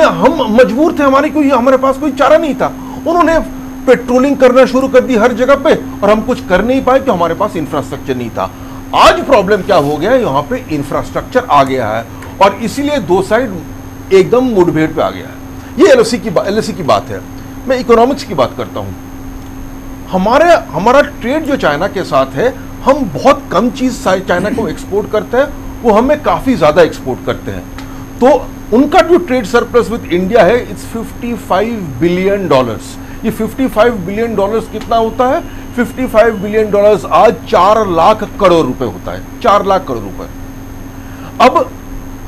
मजबूर थे, हमारे पास कोई चारा नहीं था। उन्होंने पेट्रोलिंग करना शुरू कर दी हर जगह पे और हम कुछ कर नहीं पाए क्योंकि हमारे पास इंफ्रास्ट्रक्चर नहीं था। आज प्रॉब्लम क्या हो गया, यहाँ पे इंफ्रास्ट्रक्चर आ गया है और इसीलिए दो साइड एकदम मुठभेड़ पे आ गया है। ये LAC की बात है। मैं इकोनॉमिक्स की बात करता हूँ। हमारा ट्रेड जो चाइना के साथ है, हम बहुत कम चीज चाइना को एक्सपोर्ट करते हैं, वो हमें काफी ज्यादा एक्सपोर्ट करते हैं। तो उनका जो ट्रेड सरप्लस विद इंडिया है, इट्स $55 बिलियन। ये $55 बिलियन कितना होता है? $55 बिलियन आज 4 लाख करोड़ रुपए होता है। 4 लाख करोड़ रुपए। अब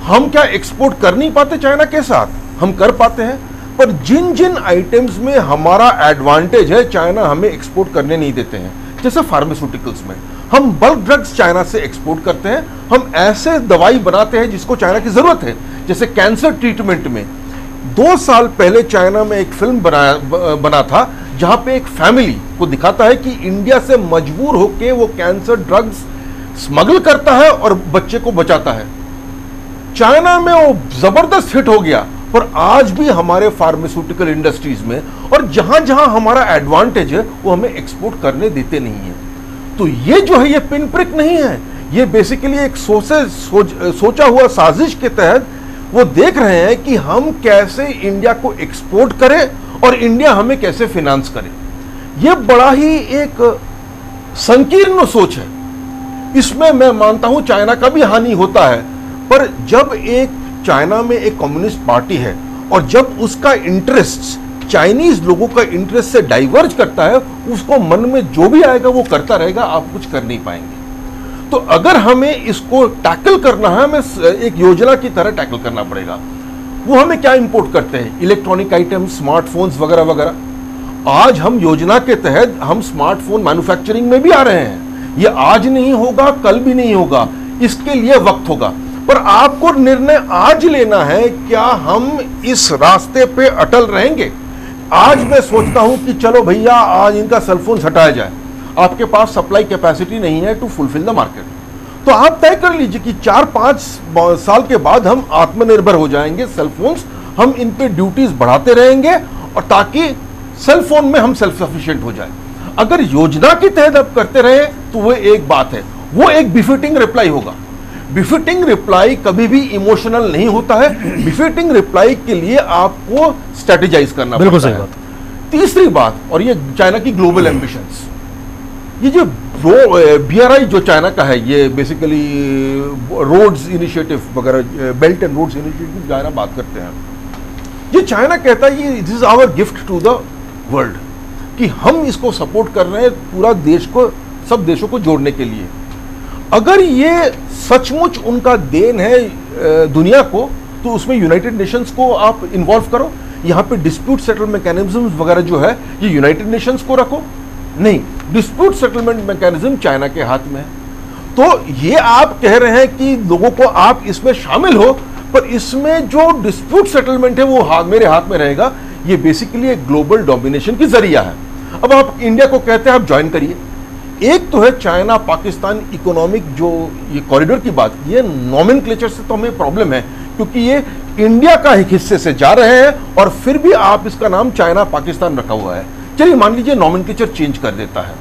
हम क्या एक्सपोर्ट कर नहीं पाते चाइना के साथ? हम कर पाते हैं, पर जिन जिन आइटम्स में हमारा एडवांटेज है चाइना हमें एक्सपोर्ट करने नहीं देते हैं। जैसे फार्मास्यूटिकल्स में हम बल्क ड्रग्स चाइना से एक्सपोर्ट करते हैं। हम ऐसे दवाई बनाते हैं जिसको चाइना की जरूरत है, जैसे कैंसर ट्रीटमेंट में 2 साल पहले चाइना में एक फिल्म बना था जहां पे एक फैमिली को दिखाता है कि इंडिया से मजबूर होके वो कैंसर ड्रग्स स्मगल करता है और बच्चे को बचाता है। चाइना में वो जबरदस्त हिट हो गया, पर आज भी हमारे फार्मास्यूटिकल इंडस्ट्रीज में और जहां जहां हमारा एडवांटेज है वो हमें एक्सपोर्ट करने देते नहीं है। तो ये जो है ये पिन प्रिक नहीं है, ये बेसिकली एक सोचा हुआ साजिश के तहत वो देख रहे हैं कि हम कैसे इंडिया को एक्सपोर्ट करें और इंडिया हमें कैसे फाइनेंस करे। ये बड़ा ही एक संकीर्ण सोच है। इसमें मैं मानता हूं चाइना का भी हानि होता है, पर जब एक चाइना में एक कम्युनिस्ट पार्टी है और जब उसका इंटरेस्ट चाइनीज लोगों का इंटरेस्ट से डाइवर्ज करता है, उसको मन में जो भी आएगा वो करता रहेगा, आप कुछ कर नहीं पाएंगे। तो अगर हमें इसको टैकल करना है, हमें एक योजना की तरह टैकल करना पड़ेगा। वो हमें क्या इंपोर्ट करते हैं? इलेक्ट्रॉनिक आइटम, स्मार्टफोन्स वगैरह वगैरह। आज हम योजना के तहत हम स्मार्टफोन मैन्युफैक्चरिंग में भी आ रहे हैं। ये आज नहीं होगा, कल भी नहीं होगा, इसके लिए वक्त होगा, पर आपको निर्णय आज लेना है, क्या हम इस रास्ते पे अटल रहेंगे। आज मैं सोचता हूं कि चलो भैया आज इनका सेलफोन हटाया जाए, आपके पास सप्लाई कैपेसिटी नहीं है टू फुलफिल द मार्केट, तो आप तय कर लीजिए कि 4-5 साल के बाद हम आत्मनिर्भर हो जाएंगे। सेलफोन्स हम इन पे ड्यूटीज बढ़ाते रहेंगे और ताकि सेलफोन में हम सेल्फ सफिशिएंट हो जाए। अगर योजना के तहत आप करते रहे तो वो एक बात है, वो एक बिफिटिंग रिप्लाई होगा। बिफिटिंग रिप्लाई कभी भी इमोशनल नहीं होता है। बिफिटिंग रिप्लाई के लिए आपको स्ट्रेटेजाइज करना बिल्कुल पड़ता सही है। बात। तीसरी बात, और ये चाइना की ग्लोबल एम्बिशंस, ये जो BRI जो चाइना का है, ये बेसिकली रोड्स इनिशिएटिव वगैरह, belt and roads initiative China बात करते हैं। ये चाइना कहता है ये this is our gift to the world, कि हम इसको सपोर्ट कर रहे हैं पूरा देश को, सब देशों को जोड़ने के लिए। अगर ये सचमुच उनका देन है दुनिया को, तो उसमें यूनाइटेड नेशंस को आप इन्वॉल्व करो। यहाँ पे डिस्प्यूट सेटल मैकेनिज्म वगैरह जो है ये यूनाइटेड नेशंस को रखो। नहीं, डिस्प्यूट सेटलमेंट मैकेनिज्म चाइना के हाथ में है। तो ये आप कह रहे हैं कि लोगों को आप इसमें शामिल हो, पर इसमें जो डिस्प्यूट सेटलमेंट है वो मेरे हाथ में रहेगा। ये बेसिकली एक ग्लोबल डोमिनेशन की जरिया है। अब आप इंडिया को कहते हैं आप ज्वाइन करिए। एक तो है चाइना पाकिस्तान इकोनॉमिक जो ये कॉरिडोर की बात, ये नॉमेनक्लेचर से तो हमें प्रॉब्लम है, क्योंकि ये इंडिया का एक हिस्से से जा रहे हैं और फिर भी आप इसका नाम चाइना पाकिस्तान रखा हुआ है। चलिए मान लीजिए नॉमेनक्लेचर चेंज कर देता है।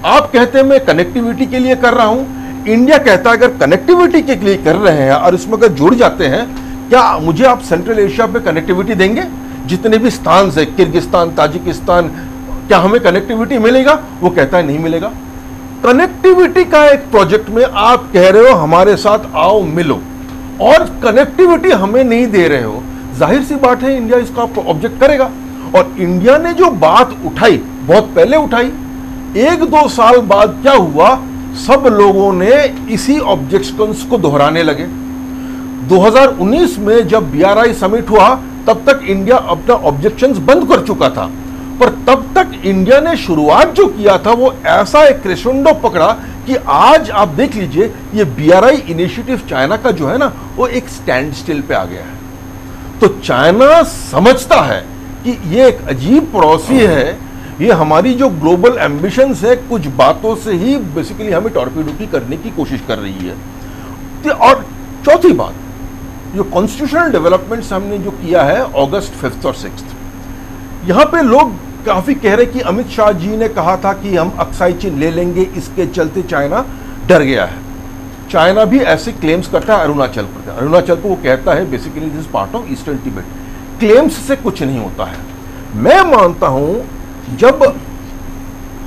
आप कहते हैं मैं कनेक्टिविटी के लिए कर रहा हूं, इंडिया कहता है अगर कनेक्टिविटी के लिए कर रहे हैं और इसमें अगर जुड़ जाते हैं, क्या मुझे आप सेंट्रल एशिया पे कनेक्टिविटी देंगे? जितने भी स्थान है, किर्गिस्तान, ताजिकिस्तान, क्या हमें कनेक्टिविटी मिलेगा? वो कहता है नहीं मिलेगा। कनेक्टिविटी का एक प्रोजेक्ट में आप कह रहे हो हमारे साथ आओ मिलो, और कनेक्टिविटी हमें नहीं दे रहे हो। जाहिर सी बात है इंडिया इसका ऑब्जेक्ट करेगा। और इंडिया ने जो बात उठाई, बहुत पहले उठाई, 1-2 साल बाद क्या हुआ, सब लोगों ने इसी ऑब्जेक्शंस को दोहराने लगे। 2019 में जब BRI समिट हुआ, तब तक इंडिया अपना ऑब्जेक्शंस बंद कर चुका था, पर तब तक इंडिया ने शुरुआत जो किया था वो ऐसा एक क्रेसेंडो पकड़ा कि आज आप देख लीजिए ये BRI इनिशिएटिव चाइना का जो है ना, वो एक स्टैंड स्टिल पे आ गया है। तो चाइना समझता है कि ये एक अजीब पड़ोसी है, ये हमारी जो ग्लोबल एम्बिशंस है कुछ बातों से ही बेसिकली हमें टॉर्पीडो करने की कोशिश कर रही है। और चौथी बात, जो कॉन्स्टिट्यूशनल डेवलपमेंट्स हमने जो किया है अगस्त 5 और 6, यहां पे लोग काफी कह रहे कि अमित शाह जी ने कहा था कि हम अक्साई चीन ले लेंगे, इसके चलते चाइना डर गया है। चाइना भी ऐसे क्लेम्स करता है अरुणाचल पर। अरुणाचल को वो कहता है basically this part of eastern Tibet. Claims से कुछ नहीं होता है। मैं मानता हूं जब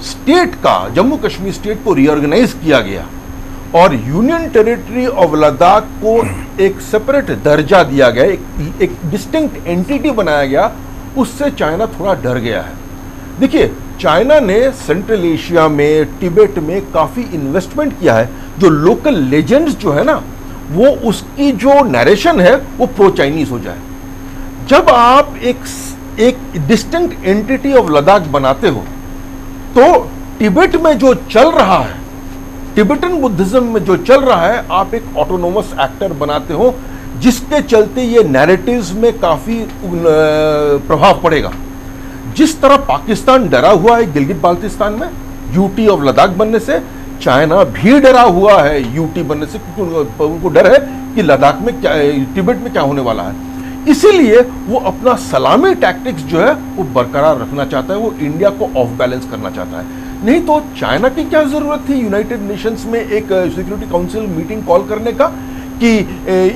स्टेट का, जम्मू कश्मीर स्टेट को रीऑर्गेनाइज किया गया और यूनियन टेरिटरी ऑफ लद्दाख को एक सेपरेट दर्जा दिया गया, एक डिस्टिंक्ट एंटिटी बनाया गया, उससे चाइना थोड़ा डर गया है। देखिए, चाइना ने सेंट्रल एशिया में, तिब्बत में काफी इन्वेस्टमेंट किया है। जो लोकल लेजेंड्स जो है ना, वो उसकी जो नरेशन है वो प्रो चाइनीज हो जाए। जब आप एक डिस्टिंक्ट एंटिटी ऑफ लद्दाख बनाते हो, तो तिब्बत में जो चल रहा है, तिब्बतन बुद्धिज्म में जो चल रहा है, आप एक ऑटोनोमस एक्टर बनाते हो, जिसके चलते ये नैरेटिव्स में काफी प्रभाव पड़ेगा। जिस तरह पाकिस्तान डरा हुआ है गिलगित बाल्टिस्तान में यूटी और लद्दाख बनने से, चाइना भी डरा हुआ है यूटी बनने से, क्योंकि उनको डर है कि लद्दाख में क्या, तिब्बत में क्या होने वाला है। इसीलिए वो अपना सलामी टैक्टिक्स जो है वो बरकरार रखना चाहता है, वो इंडिया को ऑफ बैलेंस करना चाहता है। नहीं तो चाइना की क्या जरूरत थी यूनाइटेड नेशंस में एक सिक्योरिटी काउंसिल मीटिंग कॉल करने का, कि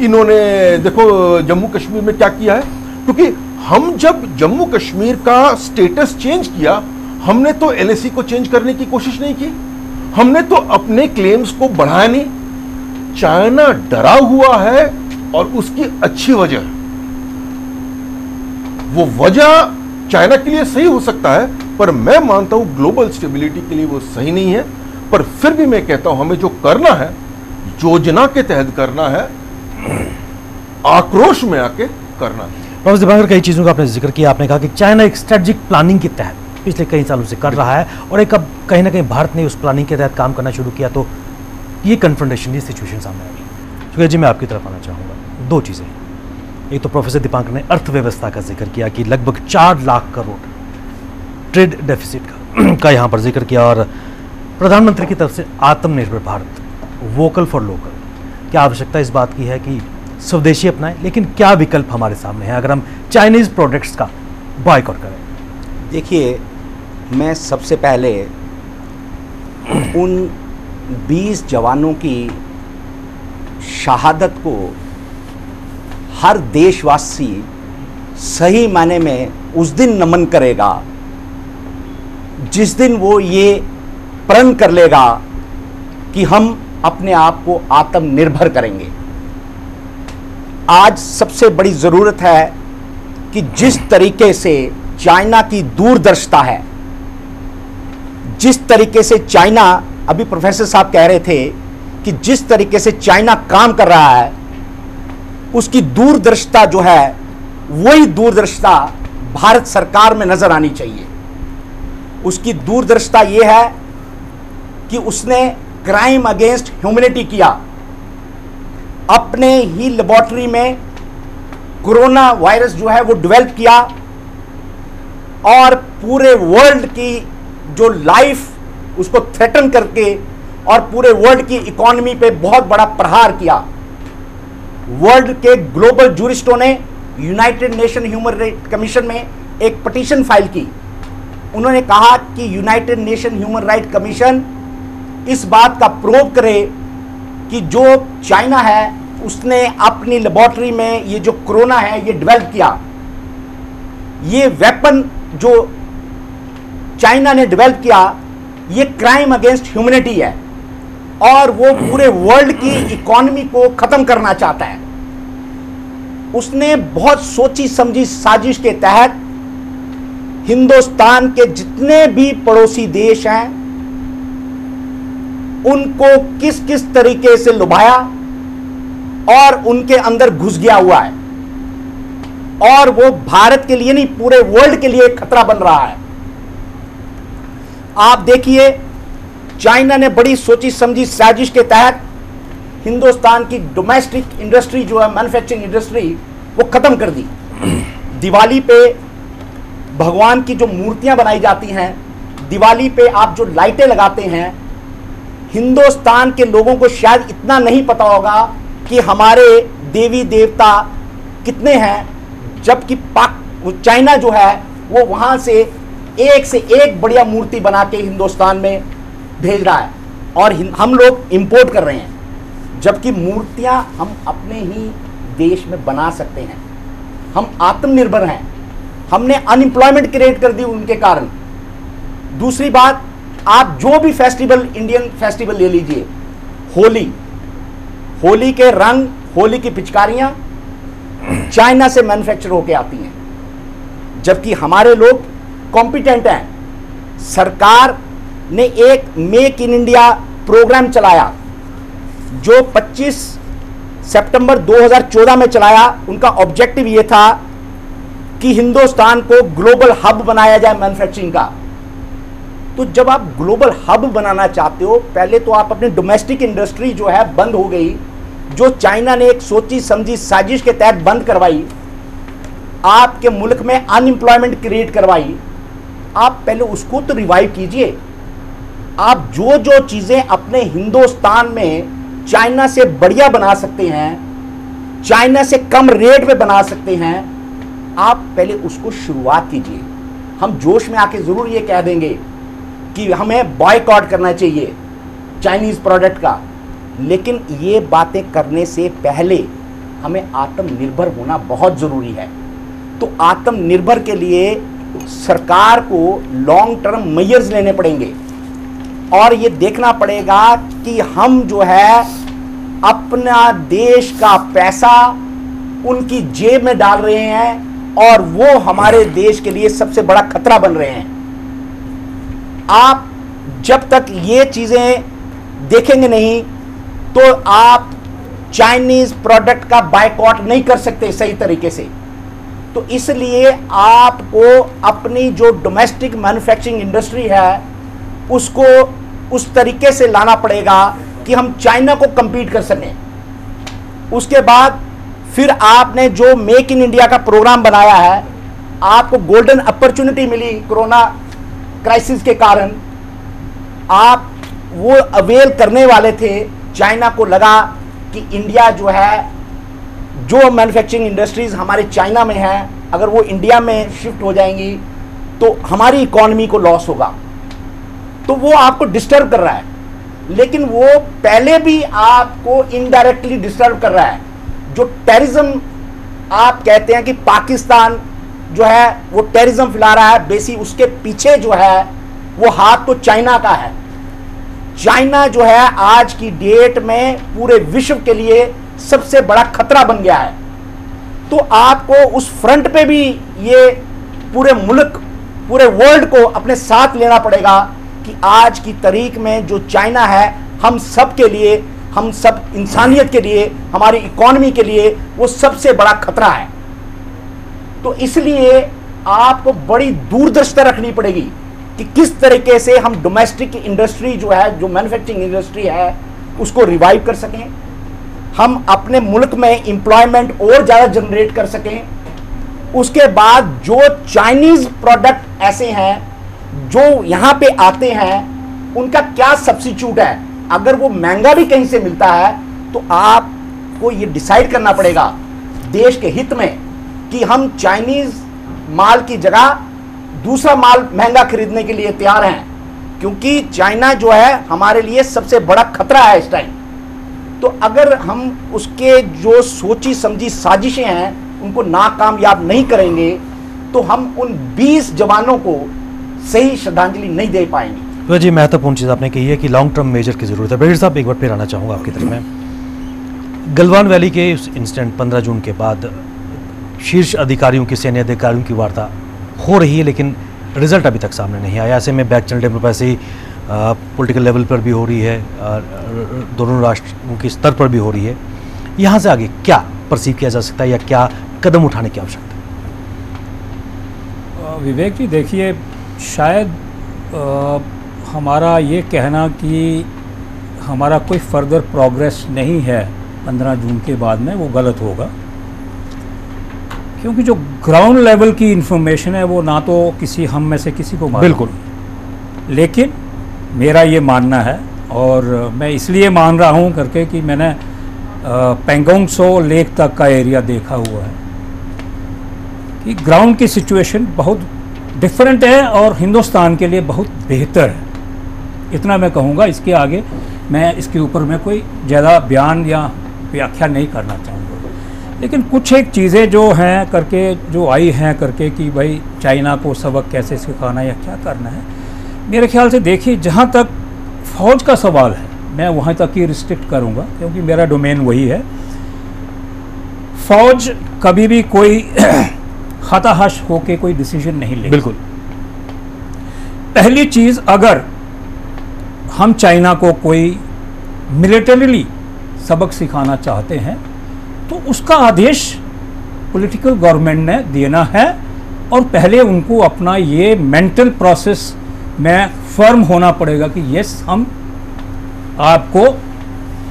इन्होंने देखो जम्मू कश्मीर में क्या किया है। क्योंकि हम जब जम्मू कश्मीर का स्टेटस चेंज किया, हमने तो एलएसी को चेंज करने की कोशिश नहीं की, हमने तो अपने क्लेम्स को बढ़ाया नहीं। चाइना डरा हुआ है और उसकी अच्छी वजह है। वो वजह चाइना के लिए सही हो सकता है, पर मैं मानता हूं ग्लोबल स्टेबिलिटी के लिए वो सही नहीं है। पर फिर भी मैं कहता हूं हमें जो करना है, योजना के तहत करना है, आक्रोश में आके करना है। प्रोफेसर दिबांकर, कई चीज़ों का आपने जिक्र किया। आपने कहा कि चाइना एक स्ट्रेटेजिक प्लानिंग के तहत पिछले कई सालों से कर रहा है, और एक अब कहीं ना कहीं भारत ने उस प्लानिंग के तहत काम करना शुरू किया, तो ये कन्फ्रंटेशन, ये सिचुएशन सामने आ गई। सुखदेव जी, मैं आपकी तरफ आना चाहूँगा। दो चीज़ें, एक तो प्रोफेसर दीपांकर ने अर्थव्यवस्था का जिक्र किया कि लगभग 4 लाख करोड़ ट्रेड डेफिसिट का यहाँ पर जिक्र किया, और प्रधानमंत्री की तरफ से आत्मनिर्भर भारत, वोकल फॉर लोकल। क्या आवश्यकता इस बात की है कि स्वदेशी अपनाएं, लेकिन क्या विकल्प हमारे सामने है अगर हम चाइनीज प्रोडक्ट्स का बॉयकॉट करें? देखिए, मैं सबसे पहले उन 20 जवानों की शहादत को हर देशवासी सही मायने में उस दिन नमन करेगा जिस दिन वो ये प्रण कर लेगा कि हम अपने आप को आत्मनिर्भर करेंगे। आज सबसे बड़ी ज़रूरत है कि जिस तरीके से चाइना की दूरदर्शिता है, जिस तरीके से चाइना, अभी प्रोफेसर साहब कह रहे थे कि जिस तरीके से चाइना काम कर रहा है, उसकी दूरदर्शिता जो है वही दूरदर्शिता भारत सरकार में नजर आनी चाहिए। उसकी दूरदर्शिता यह है कि उसने क्राइम अगेंस्ट ह्यूमैनिटी किया। अपने ही लेबोरेटरी में कोरोना वायरस जो है वो डेवलप किया और पूरे वर्ल्ड की जो लाइफ उसको थ्रेटन करके और पूरे वर्ल्ड की इकोनॉमी पे बहुत बड़ा प्रहार किया। वर्ल्ड के ग्लोबल जूरिस्टों ने United nation human right commission में एक पिटीशन फाइल की। उन्होंने कहा कि United nation human right commission इस बात का प्रूव करे कि जो चाइना है उसने अपनी लेबोरेटरी में ये जो कोरोना है ये डेवलप किया, ये वेपन जो चाइना ने डेवलप किया ये क्राइम अगेंस्ट ह्यूमैनिटी है और वो पूरे वर्ल्ड की इकोनॉमी को खत्म करना चाहता है। उसने बहुत सोची समझी साजिश के तहत हिंदुस्तान के जितने भी पड़ोसी देश हैं उनको किस किस तरीके से लुभाया और उनके अंदर घुस गया हुआ है और वो भारत के लिए नहीं पूरे वर्ल्ड के लिए खतरा बन रहा है। आप देखिए, चाइना ने बड़ी सोची समझी साजिश के तहत हिंदुस्तान की डोमेस्टिक इंडस्ट्री जो है, मैन्युफैक्चरिंग इंडस्ट्री, वो खत्म कर दी। दिवाली पे भगवान की जो मूर्तियां बनाई जाती हैं, दिवाली पे आप जो लाइटें लगाते हैं, हिंदुस्तान के लोगों को शायद इतना नहीं पता होगा कि हमारे देवी देवता कितने हैं, जबकि चाइना जो है वो वहां से एक बढ़िया मूर्ति बना के हिंदुस्तान में भेज रहा है और हम लोग इंपोर्ट कर रहे हैं, जबकि मूर्तियां हम अपने ही देश में बना सकते हैं। हम आत्मनिर्भर हैं। हमने अनएम्प्लॉयमेंट क्रिएट कर दी उनके कारण। दूसरी बात, आप जो भी फेस्टिवल, इंडियन फेस्टिवल ले लीजिए, होली के रंग, होली की पिचकारियां चाइना से मैन्युफैक्चर होके आती हैं, जबकि हमारे लोग कॉम्पिटेंट हैं। सरकार ने एक मेक इन इंडिया प्रोग्राम चलाया जो 25 सितंबर 2014 में चलाया। उनका ऑब्जेक्टिव यह था कि हिंदुस्तान को ग्लोबल हब बनाया जाए मैन्युफैक्चरिंग का। तो जब आप ग्लोबल हब बनाना चाहते हो, पहले तो आप अपनी डोमेस्टिक इंडस्ट्री जो है बंद हो गई, जो चाइना ने एक सोची समझी साजिश के तहत बंद करवाई, आपके मुल्क में अनएम्प्लॉयमेंट क्रिएट करवाई, आप पहले उसको तो रिवाइव कीजिए। आप जो जो चीजें अपने हिंदुस्तान में चाइना से बढ़िया बना सकते हैं, चाइना से कम रेट में बना सकते हैं, आप पहले उसको शुरुआत कीजिए। हम जोश में आके जरूर ये कह देंगे कि हमें बॉयकॉट करना चाहिए चाइनीज प्रोडक्ट का, लेकिन ये बातें करने से पहले हमें आत्मनिर्भर होना बहुत जरूरी है। तो आत्मनिर्भर के लिए सरकार को लॉन्ग टर्म मेजर्स लेने पड़ेंगे और ये देखना पड़ेगा कि हम जो है अपना देश का पैसा उनकी जेब में डाल रहे हैं और वो हमारे देश के लिए सबसे बड़ा खतरा बन रहे हैं। आप जब तक ये चीजें देखेंगे नहीं तो आप चाइनीज प्रोडक्ट का बायकॉट नहीं कर सकते सही तरीके से। तो इसलिए आपको अपनी जो डोमेस्टिक मैन्युफैक्चरिंग इंडस्ट्री है उसको उस तरीके से लाना पड़ेगा कि हम चाइना को compete कर सकें। उसके बाद फिर आपने जो मेक इन इंडिया का प्रोग्राम बनाया है, आपको गोल्डन अपॉर्चुनिटी मिली कोरोना क्राइसिस के कारण, आप वो अवेल करने वाले थे। चाइना को लगा कि इंडिया जो है, जो मैन्युफैक्चरिंग इंडस्ट्रीज हमारे चाइना में है, अगर वो इंडिया में शिफ्ट हो जाएंगी तो हमारी इकोनॉमी को लॉस होगा, तो वो आपको डिस्टर्ब कर रहा है। लेकिन वो पहले भी आपको इनडायरेक्टली डिस्टर्ब कर रहा है। जो टेररिज्म आप कहते हैं कि पाकिस्तान जो है वो टेररिज्म फैला रहा है, बेसिक उसके पीछे जो है वो हाथ तो चाइना का है। चाइना जो है आज की डेट में पूरे विश्व के लिए सबसे बड़ा खतरा बन गया है। तो आपको उस फ्रंट पे भी ये पूरे मुल्क, पूरे वर्ल्ड को अपने साथ लेना पड़ेगा कि आज की तारीख में जो चाइना है हम सब के लिए, हम सब इंसानियत के लिए, हमारी इकोनॉमी के लिए वो सबसे बड़ा खतरा है। तो इसलिए आपको बड़ी दूरदर्शिता रखनी पड़ेगी कि किस तरीके से हम डोमेस्टिक इंडस्ट्री जो है, जो मैन्युफैक्चरिंग इंडस्ट्री है, उसको रिवाइव कर सकें, हम अपने मुल्क में एम्प्लॉयमेंट और ज़्यादा जनरेट कर सकें। उसके बाद जो चाइनीज प्रोडक्ट ऐसे हैं जो यहाँ पे आते हैं, उनका क्या सब्स्टिट्यूट है। अगर वो महंगा भी कहीं से मिलता है तो आपको ये डिसाइड करना पड़ेगा देश के हित में कि हम चाइनीज माल की जगह दूसरा माल महंगा खरीदने के लिए तैयार हैं, क्योंकि चाइना जो है हमारे लिए सबसे बड़ा खतरा है इस टाइम। तो अगर हम उसके जो सोची समझी साजिशें हैं उनको नाकामयाब नहीं करेंगे तो हम उन 20 जवानों को सही श्रद्धांजलि नहीं दे पाएंगे। तो जी महत्वपूर्ण चीज़ आपने कही है कि लॉन्ग टर्म मेजर की ज़रूरत है। बशीर साहब, एक बार फिर आना चाहूँगा आपकी तरफ में। गलवान वैली के उस इंसिडेंट 15 जून के बाद शीर्ष अधिकारियों की, सैन्य अधिकारियों की वार्ता हो रही है, लेकिन रिजल्ट अभी तक सामने नहीं आया। ऐसे में back channel diplomacy political level पर भी हो रही है, दोनों राष्ट्रों के स्तर पर भी हो रही है। यहाँ से आगे क्या परसीव किया जा सकता है या क्या कदम उठाने की आवश्यकता है? विवेक जी, देखिए, शायद हमारा ये कहना कि हमारा कोई फर्दर प्रोग्रेस नहीं है 15 जून के बाद में, वो गलत होगा, क्योंकि जो ग्राउंड लेवल की इंफॉर्मेशन है वो ना तो किसी हम में से किसी को मालूम। बिल्कुल। लेकिन मेरा ये मानना है, और मैं इसलिए मान रहा हूँ करके कि मैंने पेंगोंग त्सो लेक तक का एरिया देखा हुआ है कि ग्राउंड की सिचुएशन बहुत डिफरेंट है और हिंदुस्तान के लिए बहुत बेहतर है। इतना मैं कहूँगा, इसके आगे मैं इसके ऊपर में कोई ज़्यादा बयान या व्याख्या नहीं करना चाहूँगा। लेकिन कुछ एक चीज़ें जो हैं करके, जो आई हैं करके कि भाई चाइना को सबक कैसे सिखाना या क्या करना है, मेरे ख्याल से देखिए, जहाँ तक फ़ौज का सवाल है मैं वहाँ तक ही रिस्ट्रिक्ट करूँगा, क्योंकि मेरा डोमेन वही है। फ़ौज कभी भी कोई हताहश होके कोई डिसीजन नहीं ले। बिल्कुल। पहली चीज़, अगर हम चाइना को कोई मिलिटरीली सबक सिखाना चाहते हैं तो उसका आदेश पॉलिटिकल गवर्नमेंट ने देना है, और पहले उनको अपना ये मेंटल प्रोसेस में फर्म होना पड़ेगा कि यस, हम आपको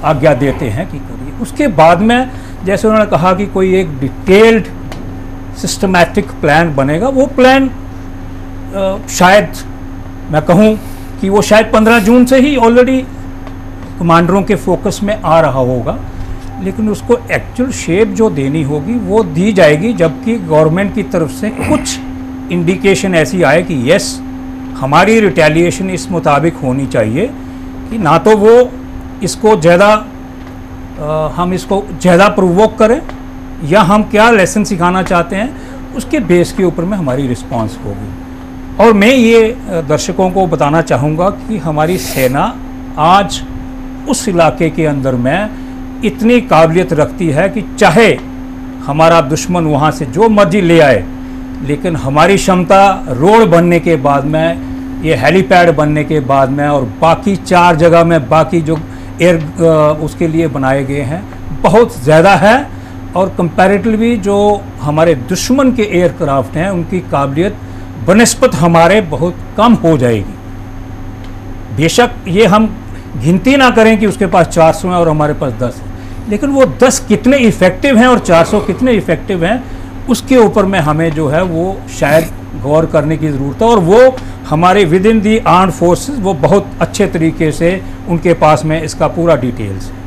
आज्ञा देते हैं कि करिए। उसके बाद में जैसे उन्होंने कहा कि कोई एक डिटेल्ड सिस्टमैटिक प्लान बनेगा, वो प्लान शायद मैं कहूँ कि वो शायद 15 जून से ही ऑलरेडी कमांडरों के फोकस में आ रहा होगा, लेकिन उसको एक्चुअल शेप जो देनी होगी वो दी जाएगी जबकि गवर्नमेंट की तरफ से कुछ इंडिकेशन ऐसी आए कि यस हमारी रिटेलिएशन इस मुताबिक होनी चाहिए कि ना तो वो इसको ज़्यादा हम इसको ज़्यादा प्रोवोक करें या हम क्या लेसन सिखाना चाहते हैं उसके बेस के ऊपर में हमारी रिस्पांस होगी। और मैं ये दर्शकों को बताना चाहूँगा कि हमारी सेना आज उस इलाके के अंदर में इतनी काबिलियत रखती है कि चाहे हमारा दुश्मन वहाँ से जो मर्जी ले आए, लेकिन हमारी क्षमता रोड बनने के बाद में, ये हेलीपैड बनने के बाद में और बाकी 4 जगह में बाकी जो एयर उसके लिए बनाए गए हैं बहुत ज़्यादा है। और कंपैरेटिवली जो हमारे दुश्मन के एयरक्राफ्ट हैं उनकी काबिलियत बनस्पत हमारे बहुत कम हो जाएगी। बेशक ये हम गिनती ना करें कि उसके पास 400 हैं और हमारे पास 10 हैं, लेकिन वो 10 कितने इफ़ेक्टिव हैं और 400 कितने इफ़ेक्टिव हैं उसके ऊपर में हमें जो है वो शायद गौर करने की ज़रूरत है। और वो हमारे with in the armed forces वो बहुत अच्छे तरीके से उनके पास में इसका पूरा डिटेल्स है,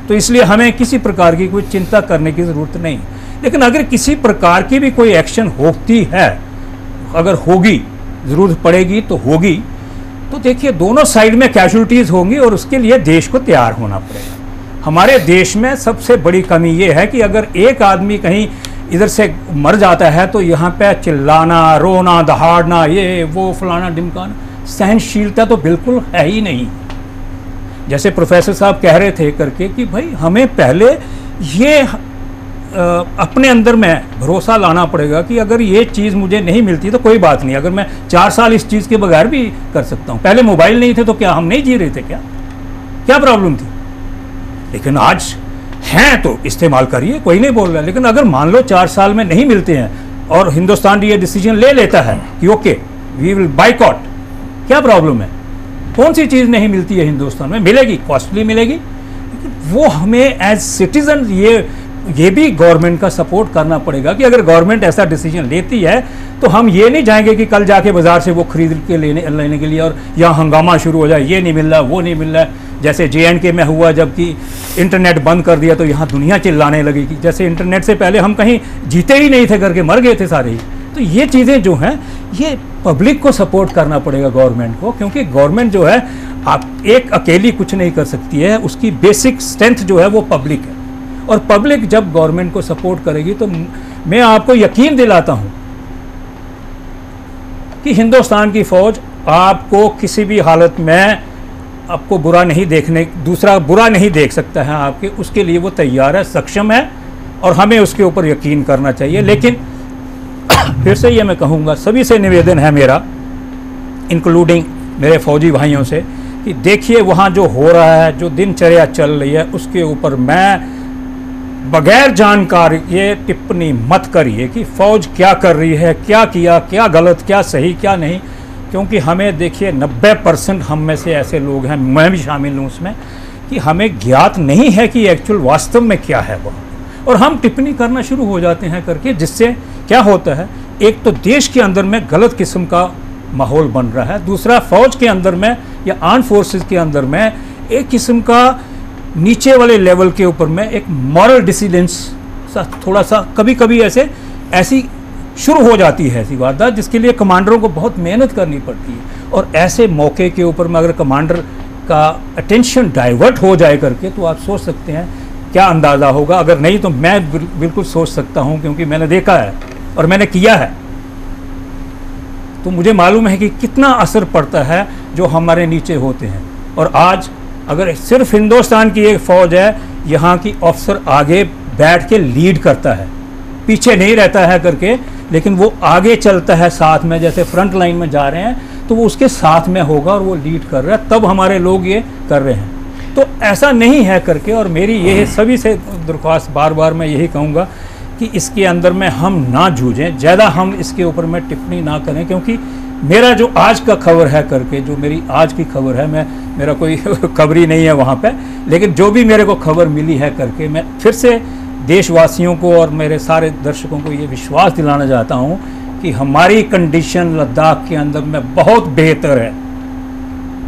तो इसलिए हमें किसी प्रकार की कोई चिंता करने की ज़रूरत नहीं। लेकिन अगर किसी प्रकार की भी कोई एक्शन होती है, अगर होगी, ज़रूरत पड़ेगी तो होगी, तो देखिए दोनों साइड में कैजुअल्टीज़ होंगी और उसके लिए देश को तैयार होना पड़ेगा। हमारे देश में सबसे बड़ी कमी ये है कि अगर एक आदमी कहीं इधर से मर जाता है तो यहाँ पे चिल्लाना, रोना, दहाड़ना, ये वो फलाना ढिमकाना, सहनशीलता तो बिल्कुल है ही नहीं। जैसे प्रोफेसर साहब कह रहे थे करके कि भाई हमें पहले ये अपने अंदर में भरोसा लाना पड़ेगा कि अगर ये चीज़ मुझे नहीं मिलती तो कोई बात नहीं, अगर मैं 4 साल इस चीज़ के बगैर भी कर सकता हूँ। पहले मोबाइल नहीं थे तो क्या हम नहीं जी रहे थे? क्या प्रॉब्लम थी? लेकिन आज हैं तो इस्तेमाल करिए, कोई नहीं बोल रहा। लेकिन अगर मान लो 4 साल में नहीं मिलते हैं और हिंदुस्तान ये डिसीजन ले लेता है कि ओके वी विल बाइकॉट, क्या प्रॉब्लम है? कौन सी चीज़ नहीं मिलती है हिंदुस्तान में? मिलेगी, कॉस्टली मिलेगी, लेकिन वो हमें एज सिटीजन ये भी गवर्नमेंट का सपोर्ट करना पड़ेगा कि अगर गवर्नमेंट ऐसा डिसीजन लेती है तो हम ये नहीं जाएंगे कि कल जाके बाजार से वो खरीद के लेने के लिए और यहाँ हंगामा शुरू हो जाए, ये नहीं मिल रहा, वो नहीं मिल रहा है। जैसे JNK में हुआ, जबकि इंटरनेट बंद कर दिया तो यहाँ दुनिया चिल्लाने लगी कि जैसे इंटरनेट से पहले हम कहीं जीते ही नहीं थे करके मर गए थे सारे ही। तो ये चीज़ें जो हैं ये पब्लिक को सपोर्ट करना पड़ेगा गवर्नमेंट को, क्योंकि गवर्नमेंट जो है आप एक अकेली कुछ नहीं कर सकती है, उसकी बेसिक स्ट्रेंथ जो है वो पब्लिक है। और पब्लिक जब गवर्नमेंट को सपोर्ट करेगी तो मैं आपको यकीन दिलाता हूँ कि हिंदुस्तान की फ़ौज आपको किसी भी हालत में आपको बुरा नहीं देखने, दूसरा बुरा नहीं देख सकता है आपके, उसके लिए वो तैयार है, सक्षम है और हमें उसके ऊपर यकीन करना चाहिए। लेकिन फिर से ये मैं कहूँगा, सभी से निवेदन है मेरा, इंक्लूडिंग मेरे फौजी भाइयों से, कि देखिए वहाँ जो हो रहा है, जो दिनचर्या चल रही है, उसके ऊपर मैं बगैर जानकारी ये टिप्पणी मत करिए कि फ़ौज क्या कर रही है, क्या किया, क्या गलत, क्या सही, क्या नहीं, क्योंकि हमें देखिए 90% हम में से ऐसे लोग हैं, मैं भी शामिल हूँ उसमें, कि हमें ज्ञात नहीं है कि एक्चुअल वास्तव में क्या है वहाँ, और हम टिप्पणी करना शुरू हो जाते हैं करके, जिससे क्या होता है, एक तो देश के अंदर में गलत किस्म का माहौल बन रहा है, दूसरा फ़ौज के अंदर में या आर्म फोर्सेस के अंदर में एक किस्म का नीचे वाले लेवल के ऊपर में एक मॉरल डिसिडेंस सा थोड़ा सा कभी कभी ऐसी शुरू हो जाती है ऐसी वारदात, जिसके लिए कमांडरों को बहुत मेहनत करनी पड़ती है। और ऐसे मौके के ऊपर में अगर कमांडर का अटेंशन डाइवर्ट हो जाए करके, तो आप सोच सकते हैं क्या अंदाज़ा होगा। अगर नहीं तो मैं बिल्कुल सोच सकता हूं, क्योंकि मैंने देखा है और मैंने किया है, तो मुझे मालूम है कि कितना असर पड़ता है जो हमारे नीचे होते हैं। और आज अगर सिर्फ हिंदुस्तान की एक फ़ौज है, यहाँ की ऑफिसर आगे बैठ के लीड करता है, पीछे नहीं रहता है करके, लेकिन वो आगे चलता है साथ में, जैसे फ्रंट लाइन में जा रहे हैं तो वो उसके साथ में होगा और वो लीड कर रहा है, तब हमारे लोग ये कर रहे हैं। तो ऐसा नहीं है करके, और मेरी ये सभी से दरख्वास्त बार बार मैं यही कहूँगा कि इसके अंदर में हम ना जूझें, ज़्यादा हम इसके ऊपर में टिप्पणी ना करें, क्योंकि मेरा जो आज का खबर है करके, जो मेरी आज की खबर है, मेरा कोई खबरी नहीं है वहाँ पे, लेकिन जो भी मेरे को खबर मिली है करके, मैं फिर से देशवासियों को और मेरे सारे दर्शकों को ये विश्वास दिलाना चाहता हूँ कि हमारी कंडीशन लद्दाख के अंदर में बहुत बेहतर है,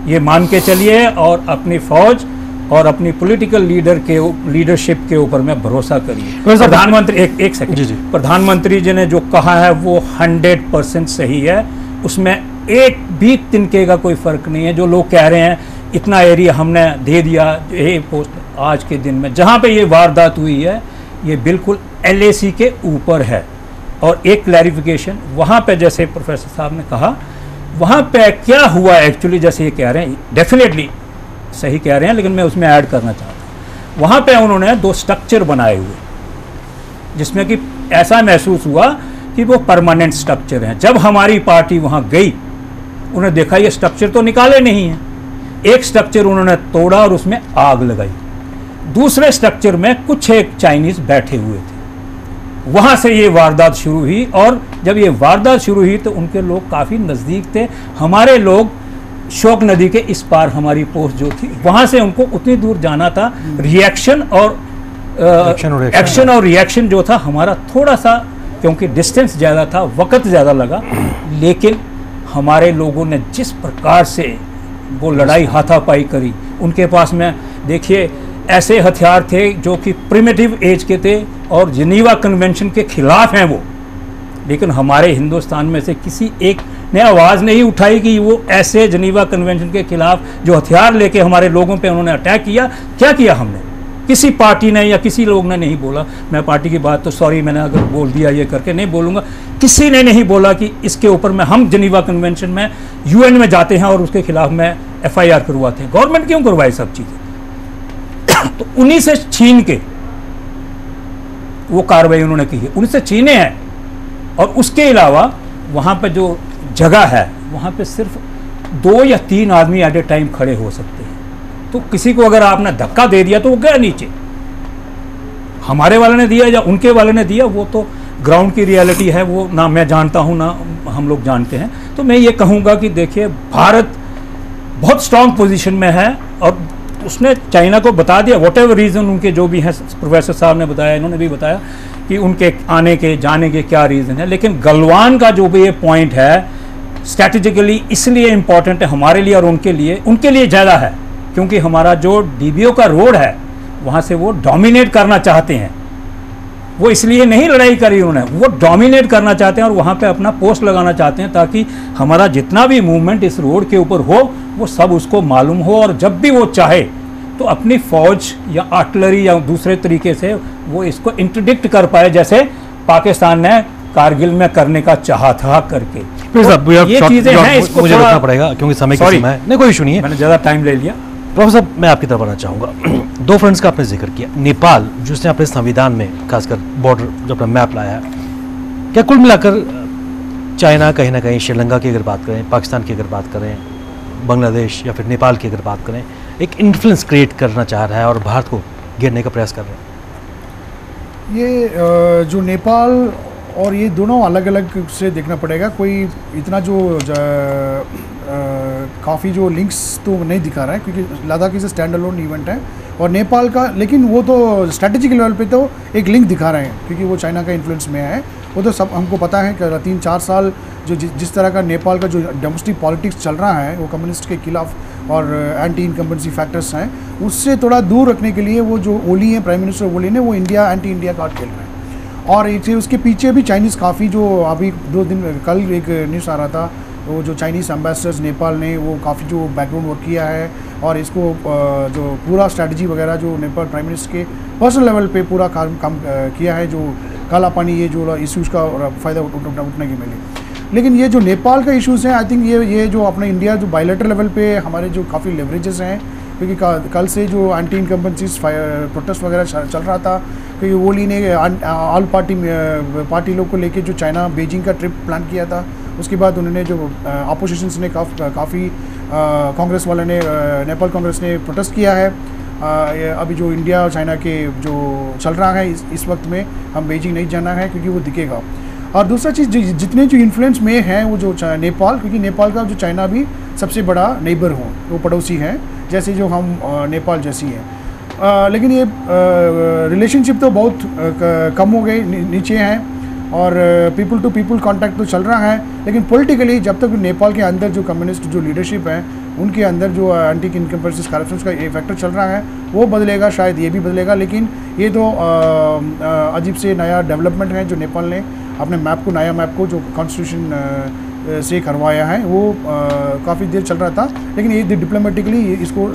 ये मान के चलिए, और अपनी फौज और अपनी पॉलिटिकल लीडरशिप के ऊपर में भरोसा करिए। प्रधानमंत्री एक सेकंड जी। प्रधानमंत्री जी ने जो कहा है वो 100% सही है, उसमें एक भी तिनके का कोई फर्क नहीं है। जो लोग कह रहे हैं इतना एरिया हमने दे दिया, ये पोस्ट आज के दिन में जहाँ पे ये वारदात हुई है ये बिल्कुल LAC के ऊपर है। और एक क्लैरिफिकेशन वहाँ पे, जैसे प्रोफेसर साहब ने कहा, वहाँ पे क्या हुआ एक्चुअली, जैसे ये कह रहे हैं डेफिनेटली सही कह रहे हैं, लेकिन मैं उसमें ऐड करना चाहता हूँ। वहाँ पे उन्होंने 2 स्ट्रक्चर बनाए हुए, जिसमें कि ऐसा महसूस हुआ कि वो परमानेंट स्ट्रक्चर हैं। जब हमारी पार्टी वहाँ गई, उन्होंने देखा ये स्ट्रक्चर तो निकाले नहीं हैं। एक स्ट्रक्चर उन्होंने तोड़ा और उसमें आग लगाई। दूसरे स्ट्रक्चर में कुछ एक चाइनीज बैठे हुए थे। वहाँ से ये वारदात शुरू हुई, और जब ये वारदात शुरू हुई तो उनके लोग काफ़ी नज़दीक थे। हमारे लोग शोक नदी के इस पार, हमारी पोस्ट जो थी वहाँ से उनको उतनी दूर जाना था। रिएक्शन और एक्शन और रिएक्शन जो था हमारा थोड़ा सा, क्योंकि डिस्टेंस ज़्यादा था, वक्त ज़्यादा लगा, लेकिन हमारे लोगों ने जिस प्रकार से वो लड़ाई हाथापाई करी, उनके पास में देखिए ऐसे हथियार थे जो कि प्रिमिटिव एज के थे और जिनीवा कन्वेंशन के खिलाफ हैं वो, लेकिन हमारे हिंदुस्तान में से किसी एक ने आवाज़ नहीं उठाई कि वो ऐसे जिनीवा कन्वेंशन के खिलाफ जो हथियार लेके हमारे लोगों पे उन्होंने अटैक किया। क्या किया हमने? किसी पार्टी ने या किसी लोग ने नहीं बोला। मैं पार्टी की बात तो सॉरी मैंने अगर बोल दिया ये करके नहीं बोलूँगा, किसी ने नहीं बोला कि इसके ऊपर में हम जिनीवा कन्वेंशन में UN में जाते हैं और उसके खिलाफ में FIR करवाते हैं। गवर्नमेंट क्यों करवाए सब चीज़ें? तो उन्हीं से छीन के वो कार्रवाई उन्होंने की है, उन्हीं से छीने हैं। और उसके अलावा वहाँ पे जो जगह है वहाँ पे सिर्फ 2 या 3 आदमी एट ए टाइम खड़े हो सकते हैं। तो किसी को अगर आपने धक्का दे दिया तो वो गया नीचे, हमारे वाले ने दिया या उनके वाले ने दिया, वो तो ग्राउंड की रियलिटी है, वो ना मैं जानता हूँ ना हम लोग जानते हैं। तो मैं ये कहूँगा कि देखिए भारत बहुत स्ट्रांग पोजीशन में है, और उसने चाइना को बता दिया वॉट एवर रीज़न उनके जो भी हैं, प्रोफेसर साहब ने बताया, इन्होंने भी बताया कि उनके आने के जाने के क्या रीज़न है। लेकिन गलवान का जो भी ये पॉइंट है स्ट्रैटेजिकली इसलिए इम्पॉर्टेंट है हमारे लिए और उनके लिए ज़्यादा है, क्योंकि हमारा जो DBO का रोड है वहाँ से वो डोमिनेट करना चाहते हैं। वो इसलिए नहीं लड़ाई करी उन्होंने, वो डोमिनेट करना चाहते हैं और वहाँ पे अपना पोस्ट लगाना चाहते हैं, ताकि हमारा जितना भी मूवमेंट इस रोड के ऊपर हो वो सब उसको मालूम हो, और जब भी वो चाहे तो अपनी फौज या आर्टिलरी या दूसरे तरीके से वो इसको इंटरडिक्ट कर पाए, जैसे पाकिस्तान ने कारगिल में करने का चाहा था करके। तो ये चीज़ें हैं, इसको मुझे रुकना पड़ेगा क्योंकि समय की सीमा है। नहीं, कोई इशू नहीं है, मैंने ज़्यादा टाइम ले लिया। प्रोफेसर साहब मैं आपकी तरफ आना चाहूँगा। 2 फ्रंट्स का आपने जिक्र किया, नेपाल जिसने अपने संविधान में खासकर बॉर्डर जो अपना मैप लाया है, क्या कुल मिलाकर चाइना कहीं ना कहीं श्रीलंका की अगर बात करें, पाकिस्तान की अगर बात करें, बांग्लादेश या फिर नेपाल की अगर बात करें, एक इन्फ्लुएंस क्रिएट करना चाह रहा है और भारत को घेरने का प्रयास कर रहे हैं? ये जो नेपाल और ये दोनों अलग अलग से देखना पड़ेगा। कोई इतना जो काफ़ी जो लिंक्स तो नहीं दिखा रहा है, क्योंकि Ladakh is stand alone event है और नेपाल का, लेकिन वो तो स्ट्रैटेजिक लेवल पे तो एक लिंक दिखा रहे हैं, क्योंकि वो चाइना का इन्फ्लुएंस में है। वो तो सब हमको पता है कि 3-4 साल जो जिस तरह का नेपाल का जो डोमेस्टिक पॉलिटिक्स चल रहा है, वो कम्युनिस्ट के खिलाफ और एंटी इनकम्बेंसी फैक्टर्स हैं, उससे थोड़ा दूर रखने के लिए वो जो ओली हैं, प्राइम मिनिस्टर ओली ने, वो इंडिया एंटी इंडिया कार्ड खेल रहे हैं। और एक उसके पीछे भी चाइनीज़ काफ़ी, जो अभी 2 दिन कल एक न्यूज़ आ रहा था, वो जो चाइनीज़ एम्बेसडर्स नेपाल ने वो काफ़ी जो बैकग्राउंड वर्क किया है, और इसको जो पूरा स्ट्रैटेजी वगैरह जो नेपाल प्राइम मिनिस्टर के पर्सनल लेवल पे पूरा काम किया है, जो काला पानी ये जो इश्यूज़ का फ़ायदा उठने के मिले। लेकिन ये जो नेपाल का इश्यूज़ हैं, आई थिंक ये जो अपने इंडिया जो बायलैटरल लेवल पे हमारे जो काफ़ी लेवरेजेस हैं, क्योंकि कल से जो एंटी इनकम्बेंसीज प्रोटेस्ट वगैरह चल रहा था, क्योंकि ओली ने ऑल पार्टी लोग को लेके जो चाइना बीजिंग का ट्रिप प्लान किया था, उसके बाद उन्होंने जो अपोजिशंस ने काफ़ी कांग्रेस वाले ने, नेपाल कांग्रेस ने प्रोटेस्ट किया है। अभी जो इंडिया और चाइना के जो चल रहा है इस वक्त में, हम बीजिंग नहीं जाना है क्योंकि वो दिखेगा। और दूसरा चीज़ जितने जो इन्फ्लुएंस में हैं वो जो नेपाल, क्योंकि नेपाल का जो चाइना भी सबसे बड़ा नेबर हो, वो पड़ोसी हैं जैसे जो हम नेपाल जैसी है। लेकिन ये रिलेशनशिप तो बहुत कम हो गए, नीचे हैं, और पीपल टू पीपल कांटेक्ट तो चल रहा है, लेकिन पॉलिटिकली जब तक नेपाल के अंदर जो कम्युनिस्ट जो लीडरशिप है उनके अंदर जो एंटी इनकम टैक्स करप्शन का ये फैक्टर चल रहा है वो बदलेगा, शायद ये भी बदलेगा। लेकिन ये तो अजीब से नया डेवलपमेंट है जो नेपाल ने अपने मैप को, नया मैप को जो कॉन्स्टिट्यूशन से करवाया है वो काफ़ी देर चल रहा था, लेकिन ये डिप्लोमेटिकली इसको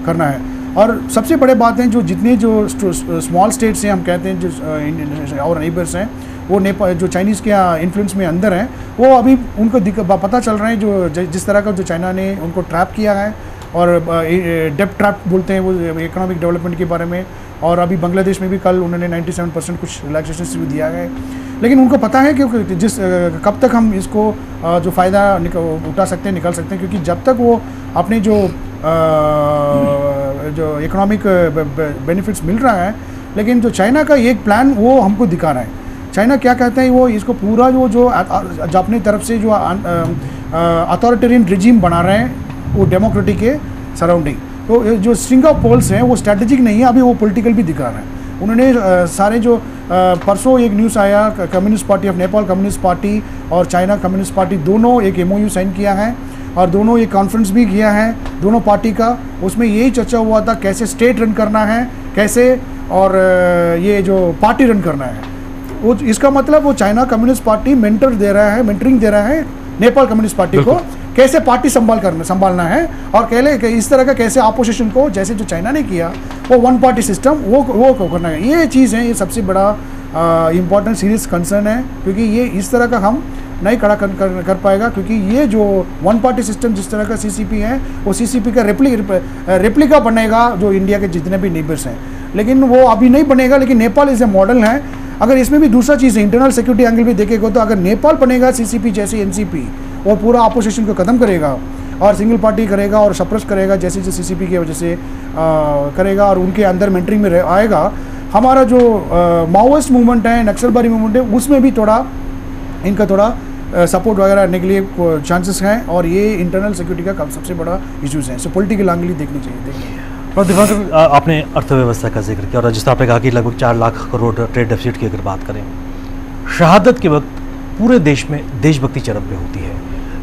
करना है। और सबसे बड़े बात है जो जितने जो स्मॉल स्टेट्स हैं, हम कहते हैं जो और नेबर्स हैं, वो नेपाल जो चाइनीज़ के इन्फ्लुएंस में अंदर हैं, वो अभी उनको पता चल रहा है जो जिस तरह का जो चाइना ने उनको ट्रैप किया है, और डेप्ट ट्रैप बोलते हैं वो इकोनॉमिक डेवलपमेंट के बारे में। और अभी बांग्लादेश में भी कल उन्होंने 97% कुछ रिलैक्सेशन भी दिया है, लेकिन उनको पता है कि कब तक हम इसको जो फ़ायदा उठा सकते हैं, निकाल सकते हैं, क्योंकि जब तक वो अपने जो इकोनॉमिक बेनिफिट्स मिल रहा है, लेकिन जो चाइना का एक प्लान वो हमको दिखा रहा है। चाइना क्या कहते हैं, वो इसको पूरा जो अपनी तरफ से जो अथॉरिटेरियन रिजीम बना रहे हैं वो डेमोक्रेटिक के सराउंडिंग, तो जो स्ट्रिंग ऑफ पोल्स हैं वो स्ट्रेटेजिक नहीं है, अभी वो पॉलिटिकल भी दिखा रहे हैं। उन्होंने सारे जो परसों एक न्यूज़ आया, communist party of Nepal communist party और चाइना कम्युनिस्ट पार्टी दोनों एक MOU साइन किया है, और दोनों एक कॉन्फ्रेंस भी किया है दोनों पार्टी का। उसमें यही चर्चा हुआ था कैसे स्टेट रन करना है, कैसे और ये जो पार्टी रन करना है। वो इसका मतलब वो चाइना कम्युनिस्ट पार्टी मेंटरिंग दे रहा है नेपाल कम्युनिस्ट पार्टी को, कैसे पार्टी संभालना है, और कहले इस तरह का कैसे अपोजिशन को, जैसे जो चाइना ने किया वो वन पार्टी सिस्टम वो करना है। ये चीज़ है, ये सबसे बड़ा इम्पोर्टेंट सीरियस कंसर्न है, क्योंकि ये इस तरह का हम नहीं खड़ा कर पाएगा, क्योंकि ये जो वन पार्टी सिस्टम जिस तरह का CCP है वो CCP का रेप्लिका बनेगा जो इंडिया के जितने भी नेबर्स हैं, लेकिन वो अभी नहीं बनेगा। लेकिन नेपाल इज़ ए मॉडल है। अगर इसमें भी दूसरा चीज़ है, इंटरनल सिक्योरिटी एंगल भी देखेगा, तो अगर नेपाल बनेगा CCP जैसे NCP, वो पूरा अपोजिशन को ख़त्म करेगा और सिंगल पार्टी करेगा और सप्रेस करेगा जैसे जो CCP की वजह से करेगा, और उनके अंदर मेंटरिंग में आएगा। हमारा जो माओइस्ट मूवमेंट है, नक्सलबारी मूवमेंट है, उसमें भी इनका थोड़ा सपोर्ट वगैरह करने के लिए चांसेस हैं, और ये इंटरनल सिक्योरिटी का सबसे बड़ा इश्यूज़ हैं। सो पॉलिटिकल एंगल देखनी चाहिए। और दिवाकर, आपने अर्थव्यवस्था का जिक्र किया, और जिस आपने कहा कि लगभग 4 लाख करोड़ ट्रेड डेफिसिट की अगर बात करें, शहादत के वक्त पूरे देश में देशभक्ति चरम पे होती है,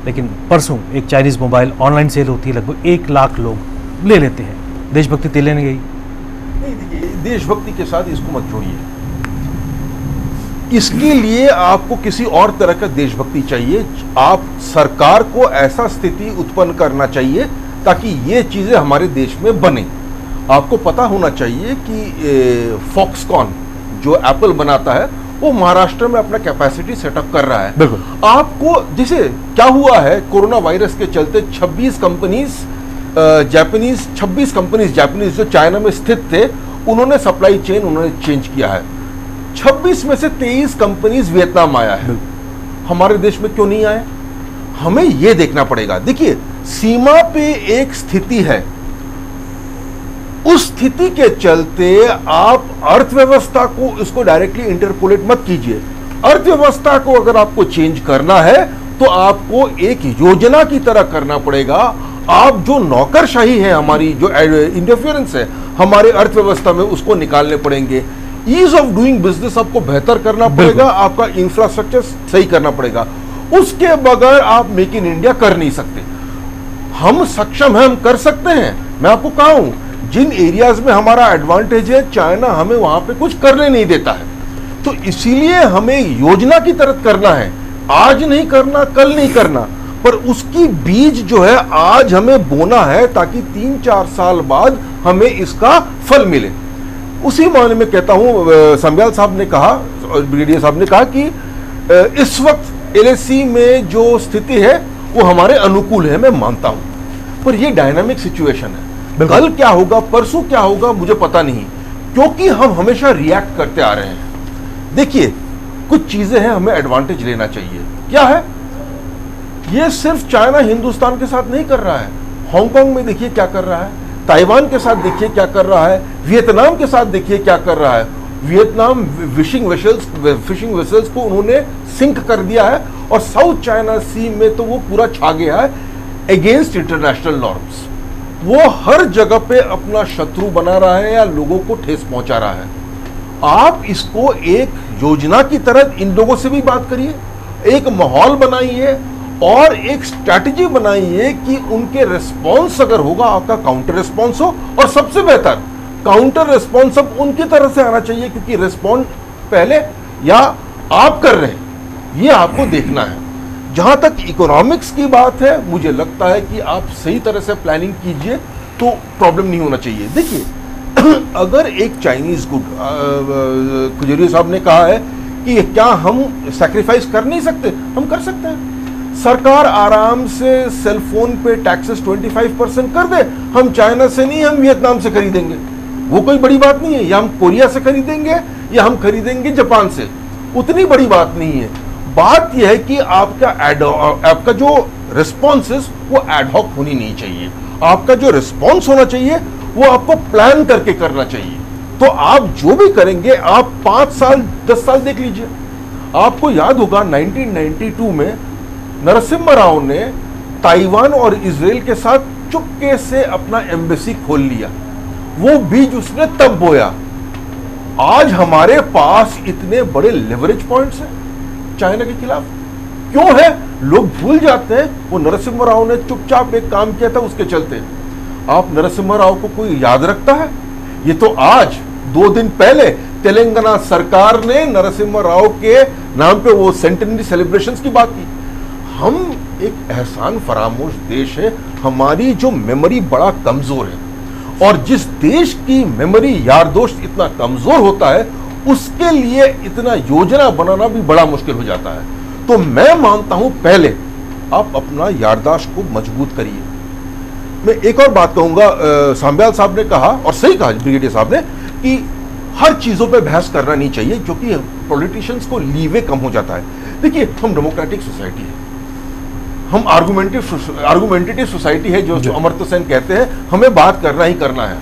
लेकिन परसों एक चाइनीज़ मोबाइल ऑनलाइन सेल होती है, लगभग 1 लाख लोग ले लेते हैं, देशभक्ति तेले नहीं गई। नहीं, देखिए देशभक्ति के साथ इसको मत जोड़िए। इसके लिए आपको किसी और तरह का देशभक्ति चाहिए। आप सरकार को ऐसा स्थिति उत्पन्न करना चाहिए ताकि ये चीज़ें हमारे देश में बने। आपको पता होना चाहिए कि फॉक्सकॉन जो एप्पल बनाता है वो महाराष्ट्र में अपना कैपेसिटी सेटअप कर रहा है। बिल्कुल। आपको जैसे क्या हुआ है, कोरोना वायरस के चलते 26 कंपनीज जापानीज जो चाइना में स्थित थे, उन्होंने सप्लाई चेन उन्होंने चेंज किया है। 26 में से 23 कंपनीज वियतनाम आया है। हमारे देश में क्यों नहीं आए? हमें यह देखना पड़ेगा। देखिए, सीमा पे एक स्थिति है, उस स्थिति के चलते आप अर्थव्यवस्था को इसको डायरेक्टली इंटरपोलेट मत कीजिए। अर्थव्यवस्था को अगर आपको चेंज करना है तो आपको एक योजना की तरह करना पड़ेगा। आप जो नौकरशाही है, हमारी जो इंटरफेरेंस है हमारे अर्थव्यवस्था में, उसको निकालने पड़ेंगे। ईज ऑफ डूइंग बिजनेस आपको बेहतर करना पड़ेगा, आपका इंफ्रास्ट्रक्चर सही करना पड़ेगा। उसके बगैर आप मेक इन इंडिया कर नहीं सकते। हम सक्षम हैं, हम कर सकते हैं। मैं आपको कहा हूं, जिन एरियाज में हमारा एडवांटेज है, चाइना हमें वहां पे कुछ करने नहीं देता है। तो इसीलिए हमें योजना की तरह करना है। आज नहीं करना, कल नहीं करना, पर उसकी बीज जो है आज हमें बोना है ताकि 3-4 साल बाद हमें इसका फल मिले। उसी मायने में कहता हूं, संभ्याल साहब ने कहा, ब्रिगेडियर साहब ने कहा कि इस वक्त LAC में जो स्थिति है वो हमारे अनुकूल है, मैं मानता हूं, पर ये डायनामिक सिचुएशन है। कल क्या होगा, परसों क्या होगा, मुझे पता नहीं, क्योंकि हम हमेशा रिएक्ट करते आ रहे हैं। देखिए, कुछ चीजें हैं हमें एडवांटेज लेना चाहिए। क्या है? ये सिर्फ चाइना हिंदुस्तान के साथ नहीं कर रहा है। हांगकांग में देखिए क्या कर रहा है, ताइवान के साथ देखिए क्या कर रहा है, वियतनाम के साथ देखिए क्या कर रहा है। वियतनाम फिशिंग वेसल्स को उन्होंने सिंक कर दिया है और साउथ चाइना सी में तो वो पूरा छा गया है अगेंस्ट इंटरनेशनल नॉर्म्स। वो हर जगह पे अपना शत्रु बना रहा है या लोगों को ठेस पहुंचा रहा है। आप इसको एक योजना की तरह इन लोगों से भी बात करिए, एक माहौल बनाइए और एक स्ट्रैटेजी बनाइए कि उनके रिस्पॉन्स अगर होगा आपका काउंटर रिस्पॉन्स हो, और सबसे बेहतर काउंटर रिस्पॉन्स अब उनकी तरफ से आना चाहिए, क्योंकि रिस्पॉन्ड पहले या आप कर रहे हैं ये आपको देखना है। जहां तक इकोनॉमिक्स की बात है, मुझे लगता है कि आप सही तरह से प्लानिंग कीजिए तो प्रॉब्लम नहीं होना चाहिए। देखिए अगर एक चाइनीज गुड, खुजरिया साहब ने कहा है कि क्या हम सैक्रिफाइस कर नहीं सकते, हम कर सकते हैं। सरकार आराम से सेल फोन पे टैक्सेस 25% कर दे, हम चाइना से नहीं, हम वियतनाम से खरीदेंगे, वो कोई बड़ी बात नहीं है। या हम कोरिया से खरीदेंगे या हम खरीदेंगे जापान से, उतनी बड़ी बात नहीं है। बात यह है कि आपका जो रिस्पॉन्सेस वो एडहॉक होनी नहीं चाहिए। आपका जो रिस्पॉन्स होना चाहिए वो आपको प्लान करके करना चाहिए। तो आप जो भी करेंगे, आप 5 साल 10 साल देख लीजिए। आपको याद होगा 1992 में नरसिम्हा राव ने ताइवान और इजराइल के साथ चुपके से अपना एम्बेसी खोल लिया। वो बीज उसने तब बोया। आज हमारे पास इतने बड़े लेवरेज पॉइंट्स हैं चाइना के खिलाफ। क्यों है? लोग भूल जाते हैं वो नरसिम्हा राव ने चुपचाप एक काम किया था, उसके चलते। आप नरसिम्हा राव को कोई याद रखता है? ये तो आज 2 दिन पहले तेलंगाना सरकार ने नरसिम्हा राव के नाम पे वो सेंटेनरी सेलिब्रेशंस की बात की। हम एक एहसान फरामोश देश है, हमारी जो मेमोरी बड़ा कमजोर है, और जिस देश की मेमोरी यार दोस्त इतना कमजोर होता है उसके लिए इतना योजना बनाना भी बड़ा मुश्किल हो जाता है। तो मैं मानता हूं पहले आप अपना यारदाश्त को मजबूत करिए। मैं एक और बात कहूंगा, सांब्याल साहब ने कहा और सही कहा ब्रिगेडियर साहब ने कि हर चीजों पे बहस करना नहीं चाहिए, क्योंकि पॉलिटिशियंस को लीवे कम हो जाता है। देखिए हम डेमोक्रेटिक सोसाइटी है, हम आर्गुमेंटेटिव सोसाइटी है, जो अमर्त्य सेन कहते हैं, हमें बात करना ही करना है।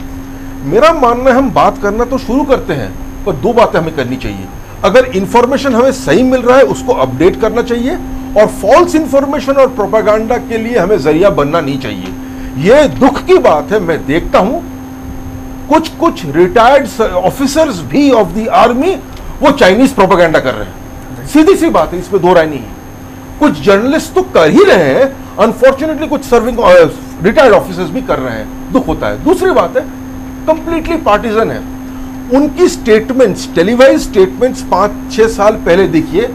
मेरा मानना है हम बात करना तो शुरू करते हैं, पर 2 बातें हमें करनी चाहिए। अगर इंफॉर्मेशन हमें सही मिल रहा है उसको अपडेट करना चाहिए, और फॉल्स इंफॉर्मेशन और प्रोपेगेंडा के लिए हमें जरिया बनना नहीं चाहिए। यह दुख की बात है, मैं देखता हूं कुछ रिटायर्ड ऑफिसर्स भी ऑफ द आर्मी वो चाइनीज प्रोपेगेंडा कर रहे हैं। सीधी सी बात है, इसमें 2 राय नहीं है। कुछ जर्नलिस्ट तो कर ही रहे हैं, अनफॉर्चुनेटली कुछ सर्विंग रिटायर्ड ऑफिसर्स भी कर रहे हैं, दुख होता है। दूसरी बात है कंप्लीटली पार्टीजन है। उनकी स्टेटमेंट्स, टेलीवाइज स्टेटमेंट्स 5-6 साल पहले देखिए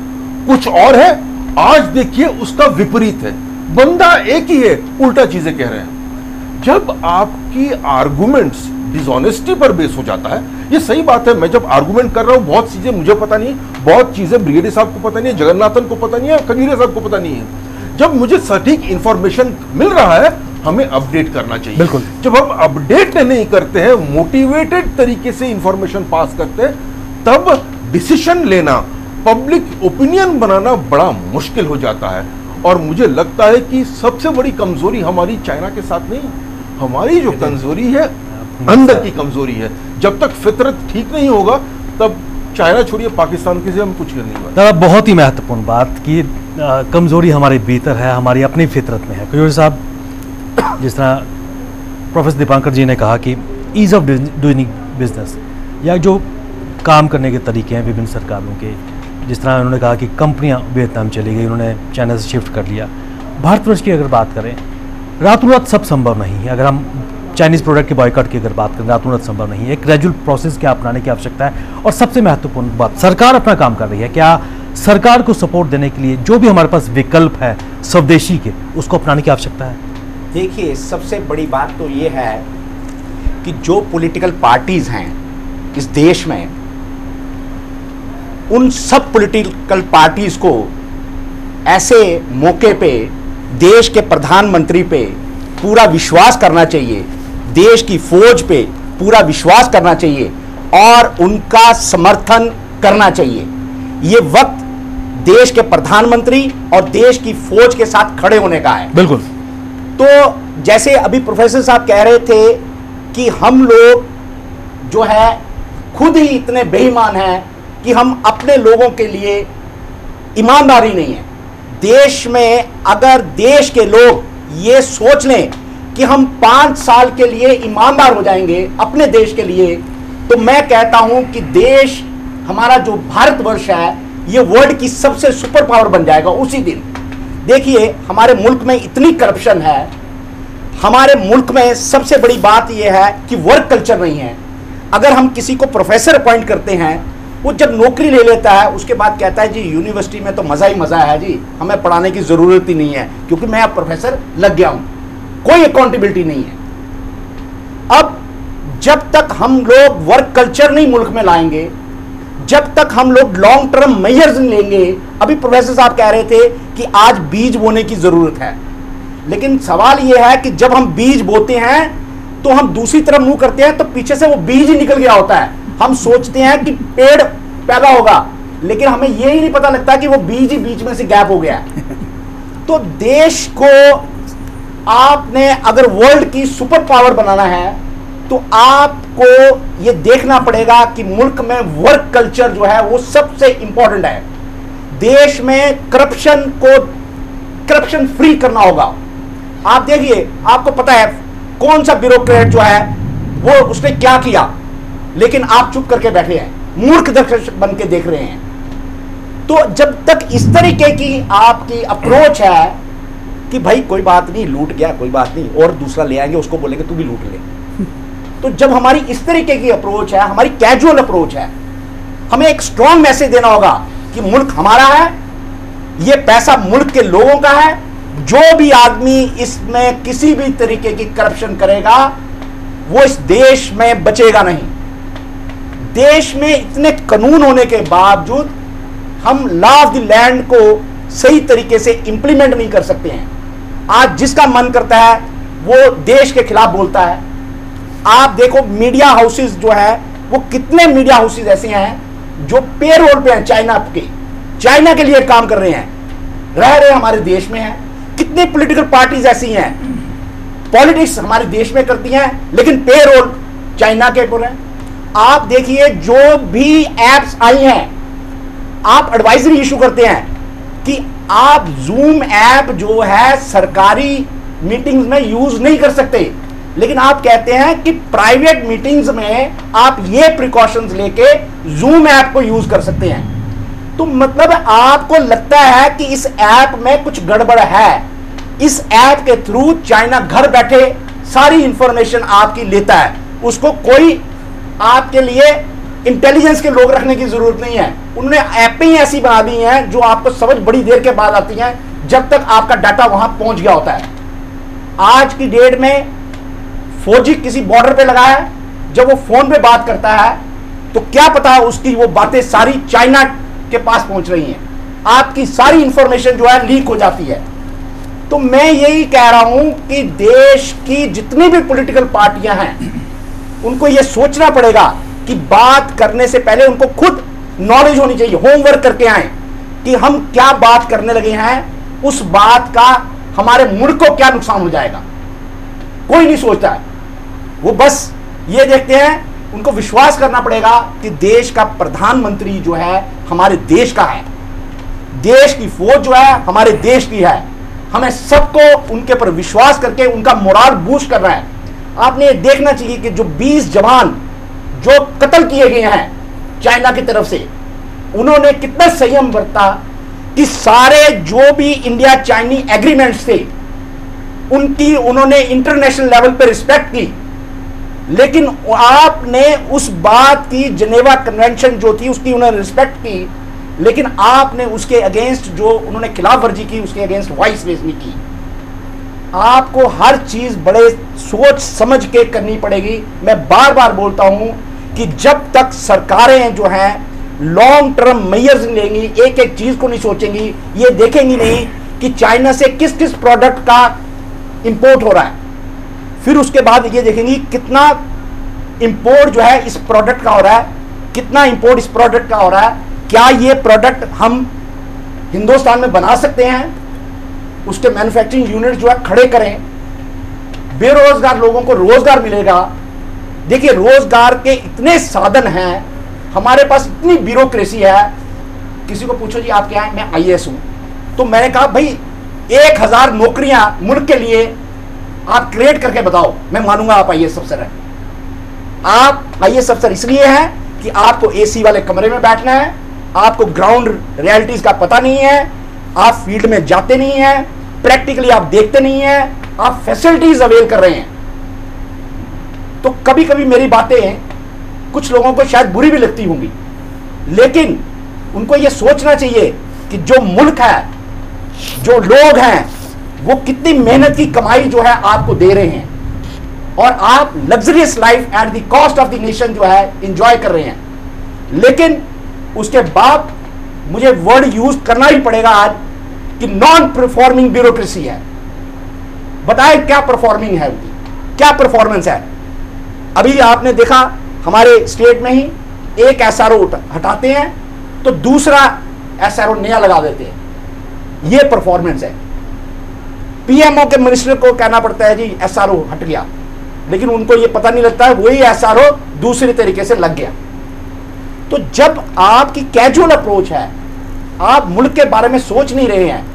कुछ और है, आज देखिए उसका विपरीत है। बंदा एक ही है, उल्टा चीजें कह रहे हैं। जब आपकी आर्गुमेंट्स डिसऑनेस्टी पर बेस हो जाता है, ये सही बात है। मैं जब आर्गुमेंट कर रहा हूं बहुत चीजें मुझे पता नहीं, बहुत चीजें ब्रिगेडियर साहब को पता नहीं है, जगन्नाथन को पता नहीं है, खजूरिया साहब को पता नहीं है। जब मुझे सटीक इंफॉर्मेशन मिल रहा है हमें अपडेट करना चाहिए। बिल्कुल। जब हम अपडेट नहीं करते हैं, मोटिवेटेड तरीके से इंफॉर्मेशन पास करते हैं, तब डिसीजन लेना, पब्लिक ओपिनियन बनाना बड़ा मुश्किल हो जाता है। और मुझे लगता है कि सबसे बड़ी कमजोरी हमारी चाइना के साथ नहीं, हमारी जो कमजोरी है अंदर की कमजोरी है। जब तक फितरत ठीक नहीं होगा तब चाइना छोड़िए पाकिस्तान के से हम कुछ कर नहीं पाएंगे। दादा बहुत ही महत्वपूर्ण बात कि कमजोरी हमारे भीतर है, हमारी अपनी फितरत में है। खुजूर साहब, जिस तरह प्रोफेसर दीपांकर जी ने कहा कि ईज ऑफ डूइंग बिजनेस, या जो काम करने के तरीके हैं विभिन्न सरकारों के, जिस तरह उन्होंने कहा कि कंपनियां वियतनाम चली गई, उन्होंने चाइना से शिफ्ट कर लिया। भारतवर्ष की अगर बात करें, रातों रात सब संभव नहीं है। अगर हम चाइनीज़ प्रोडक्ट के बॉयकॉट की अगर बात करें, रातों रात संभव नहीं है। एक ग्रेजुअल प्रोसेस के अपनाने की आवश्यकता है। और सबसे महत्वपूर्ण बात, सरकार अपना काम कर रही है। क्या सरकार को सपोर्ट देने के लिए जो भी हमारे पास विकल्प है स्वदेशी के, उसको अपनाने की आवश्यकता है? देखिए, सबसे बड़ी बात तो ये है कि जो पॉलिटिकल पार्टीज हैं इस देश में, उन सब पॉलिटिकल पार्टीज को ऐसे मौके पे देश के प्रधानमंत्री पे पूरा विश्वास करना चाहिए, देश की फौज पे पूरा विश्वास करना चाहिए और उनका समर्थन करना चाहिए। ये वक्त देश के प्रधानमंत्री और देश की फौज के साथ खड़े होने का है। बिल्कुल। तो जैसे अभी प्रोफेसर साहब कह रहे थे कि हम लोग जो है खुद ही इतने बेईमान हैं कि हम अपने लोगों के लिए ईमानदारी नहीं है। देश में अगर देश के लोग ये सोच लें कि हम 5 साल के लिए ईमानदार हो जाएंगे अपने देश के लिए, तो मैं कहता हूं कि देश हमारा जो भारतवर्ष है ये वर्ल्ड की सबसे सुपर पावर बन जाएगा उसी दिन। देखिए हमारे मुल्क में इतनी करप्शन है, हमारे मुल्क में सबसे बड़ी बात यह है कि वर्क कल्चर नहीं है। अगर हम किसी को प्रोफेसर अपॉइंट करते हैं, वो जब नौकरी ले लेता है उसके बाद कहता है जी यूनिवर्सिटी में तो मज़ा ही मज़ा है जी, हमें पढ़ाने की ज़रूरत ही नहीं है क्योंकि मैं अब प्रोफेसर लग गया हूं। कोई अकाउंटेबिलिटी नहीं है। अब जब तक हम लोग वर्क कल्चर नहीं मुल्क में लाएंगे, जब तक हम लोग लॉन्ग टर्म मेजर्स नहीं लेंगे, अभी प्रोफेसर साहब कह रहे थे कि आज बीज बोने की ज़रूरत है, लेकिन सवाल यह है कि जब हम बीज बोते हैं तो हम दूसरी तरफ मुंह करते हैं तो पीछे से वो बीज ही निकल गया होता है। हम सोचते हैं कि पेड़ पैदा होगा, लेकिन हमें यह ही नहीं पता लगता कि वो बीज ही बीच में से गैप हो गया। तो देश को आपने अगर वर्ल्ड की सुपर पावर बनाना है तो आपको यह देखना पड़ेगा कि मुल्क में वर्क कल्चर जो है वो सबसे इंपॉर्टेंट है। देश में करप्शन फ्री करना होगा। आप देखिए, आपको पता है कौन सा ब्यूरोक्रेट जो है वो उसने क्या किया, लेकिन आप चुप करके बैठे हैं, मूर्ख दर्शक बन के देख रहे हैं। तो जब तक इस तरीके की आपकी अप्रोच है कि भाई कोई बात नहीं, लूट गया कोई बात नहीं, और दूसरा ले आएंगे उसको बोलेंगे तू भी लूट ले, तो जब हमारी इस तरीके की अप्रोच है, हमारी कैजुअल अप्रोच है, हमें एक स्ट्रॉन्ग मैसेज देना होगा कि मुल्क हमारा है, ये पैसा मुल्क के लोगों का है, जो भी आदमी इसमें किसी भी तरीके की करप्शन करेगा वो इस देश में बचेगा नहीं। देश में इतने कानून होने के बावजूद हम लॉ ऑफ द लैंड को सही तरीके से इंप्लीमेंट नहीं कर सकते हैं। आज जिसका मन करता है वो देश के खिलाफ बोलता है। आप देखो मीडिया हाउसेस जो है, वो कितने मीडिया हाउसेस ऐसे हैं जो पेरोल पे हैं, चाइना के लिए काम कर रहे हैं, रह रहे हमारे देश में हैं। कितनी पॉलिटिकल पार्टीज ऐसी हैं, पॉलिटिक्स हमारे देश में करती हैं, लेकिन पेरोल चाइना के ऊपर है। आप देखिए जो भी एप्स आई हैं, आप एडवाइजरी इशू करते हैं कि आप जूम ऐप जो है सरकारी मीटिंग्स में यूज नहीं कर सकते, लेकिन आप कहते हैं कि प्राइवेट मीटिंग्स में आप ये प्रिकॉशंस लेके जूम ऐप को यूज कर सकते हैं। तो मतलब आपको लगता है कि इस ऐप में कुछ गड़बड़ है। इस ऐप के थ्रू चाइना घर बैठे सारी इंफॉर्मेशन आपकी लेता है, उसको कोई आपके लिए इंटेलिजेंस के लोग रखने की जरूरत नहीं है। उन्होंने ऐपें ही ऐसी बना दी हैं जो आपको समझ बड़ी देर के बाद आती हैं, जब तक आपका डाटा वहां पहुंच गया होता है। आज की डेट में 4G किसी बॉर्डर पे लगा है, जब वो फोन पे बात करता है तो क्या पता उसकी वो बातें सारी चाइना के पास पहुंच रही हैं, आपकी सारी इंफॉर्मेशन जो है लीक हो जाती है। तो मैं यही कह रहा हूं कि देश की जितनी भी पॉलिटिकल पार्टियां हैं उनको यह सोचना पड़ेगा कि बात करने से पहले उनको खुद नॉलेज होनी चाहिए, होमवर्क करके आए कि हम क्या बात करने लगे हैं, उस बात का हमारे मुल्क को क्या नुकसान हो जाएगा। कोई नहीं सोचता है, वो बस ये देखते हैं। उनको विश्वास करना पड़ेगा कि देश का प्रधानमंत्री जो है हमारे देश का है, देश की फौज जो है हमारे देश की है। हमें सबको उनके पर विश्वास करके उनका मोराल बूस्ट करना है। आपने देखना चाहिए कि जो 20 जवान जो कत्ल किए गए हैं चाइना की तरफ से, उन्होंने कितना संयम बरता कि सारे जो भी इंडिया चाइनी एग्रीमेंट्स थे उनकी उन्होंने इंटरनेशनल लेवल पर रिस्पेक्ट की, लेकिन आपने उस बात की जेनेवा कन्वेंशन जो थी उसकी उन्होंने रिस्पेक्ट की, लेकिन आपने उसके अगेंस्ट जो उन्होंने खिलाफ वर्जी की उसके अगेंस्ट वॉइस रेज नहीं की। आपको हर चीज बड़े सोच समझ के करनी पड़ेगी। मैं बार बार बोलता हूं कि जब तक सरकारें जो हैं लॉन्ग टर्म मेजर्स लेंगी, एक एक चीज को नहीं सोचेंगी, ये देखेंगी नहीं कि चाइना से किस किस प्रोडक्ट का इंपोर्ट हो रहा है, फिर उसके बाद ये देखेंगी कितना इंपोर्ट जो है इस प्रोडक्ट का हो रहा है, कितना इंपोर्ट इस प्रोडक्ट का हो रहा है, क्या ये प्रोडक्ट हम हिंदुस्तान में बना सकते हैं, उसके मैन्युफैक्चरिंग यूनिट जो है खड़े करें, बेरोजगार लोगों को रोजगार मिलेगा। देखिए रोजगार के इतने साधन हैं, हमारे पास इतनी ब्यूरोक्रेसी है। किसी को पूछो जी आप क्या है, मैं आईएएस हूं, तो मैंने कहा भाई 1000 नौकरियां मुल्क के लिए आप क्रिएट करके बताओ, मैं मानूंगा आप आईएएस अफसर हैं। आप आईएएस अफसर इसलिए हैं कि आपको एसी वाले कमरे में बैठना है, आपको ग्राउंड रियलिटीज का पता नहीं है, आप फील्ड में जाते नहीं हैं, प्रैक्टिकली आप देखते नहीं हैं, आप फैसिलिटीज अवेल कर रहे हैं। तो कभी कभी मेरी बातें कुछ लोगों को शायद बुरी भी लगती होंगी, लेकिन उनको यह सोचना चाहिए कि जो मुल्क है, जो लोग हैं, वो कितनी मेहनत की कमाई जो है आपको दे रहे हैं, और आप luxurious life at the cost of the nation जो है एंजॉय कर रहे हैं। लेकिन उसके बाद मुझे वर्ड यूज करना ही पड़ेगा आज कि नॉन परफॉर्मिंग ब्यूरोक्रेसी है। बताएं क्या परफॉर्मिंग है, क्या परफॉर्मेंस है। अभी आपने देखा हमारे स्टेट में ही एक एसआरओ हटाते हैं तो दूसरा एसआरओ नया लगा देते हैं, यह परफॉर्मेंस है। पीएमओ के मिनिस्टर को कहना पड़ता है जी एसआरओ हट गया, लेकिन उनको यह पता नहीं लगता है वही एसआरओ दूसरे तरीके से लग गया। तो जब आपकी कैजुअल अप्रोच है, आप मुल्क के बारे में सोच नहीं रहे हैं,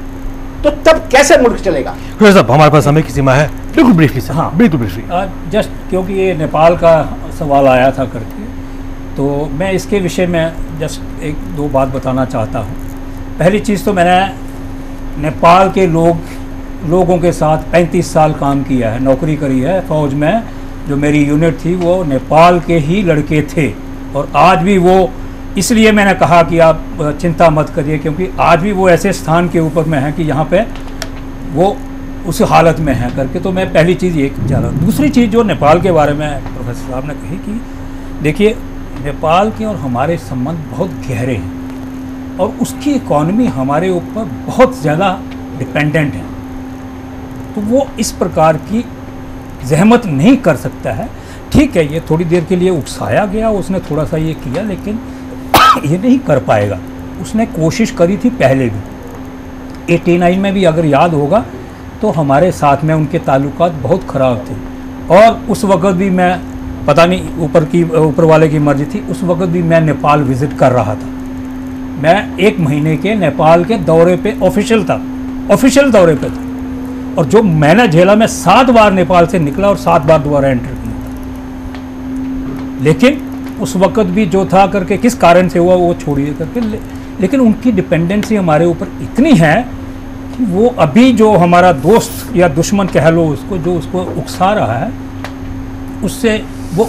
तो तब कैसे मुल्क चलेगा। साहब हमारे पास समय की सीमा है, बिल्कुल ब्रीफली सर। हाँ, बिल्कुल ब्रीफली। जस्ट क्योंकि ये नेपाल का सवाल आया था करके, तो मैं इसके विषय में जस्ट 1-2 बात बताना चाहता हूँ। पहली चीज़ तो मैंने नेपाल के लोगों के साथ 35 साल काम किया है, नौकरी करी है फौज में। जो मेरी यूनिट थी वो नेपाल के ही लड़के थे, और आज भी वो, इसलिए मैंने कहा कि आप चिंता मत करिए, क्योंकि आज भी वो ऐसे स्थान के ऊपर में है कि यहाँ पे वो उस हालत में है करके। तो मैं पहली चीज़ ये जाना। दूसरी चीज़ जो नेपाल के बारे में प्रोफेसर साहब ने कही कि देखिए नेपाल के और हमारे संबंध बहुत गहरे हैं, और उसकी इकॉनमी हमारे ऊपर बहुत ज़्यादा डिपेंडेंट है। तो वो इस प्रकार की जहमत नहीं कर सकता है। ठीक है, ये थोड़ी देर के लिए उकसाया गया, उसने थोड़ा सा ये किया, लेकिन ये नहीं कर पाएगा। उसने कोशिश करी थी पहले भी, 89 में भी अगर याद होगा तो हमारे साथ में उनके ताल्लुकात बहुत ख़राब थे, और उस वक़्त भी मैं, पता नहीं ऊपर वाले की मर्जी थी, उस वक़्त भी मैं नेपाल विज़िट कर रहा था। मैं 1 महीने के नेपाल के दौरे पे ऑफिशियल दौरे पे था, और जो मैंने झेला, मैं 7 बार नेपाल से निकला और 7 बार दोबारा एंटर किया था। लेकिन उस वक़्त भी जो था करके किस कारण से हुआ वो छोड़िए करके, लेकिन उनकी डिपेंडेंसी हमारे ऊपर इतनी है कि वो अभी जो हमारा दोस्त या दुश्मन कह लो उसको, जो उसको उकसा रहा है, उससे वो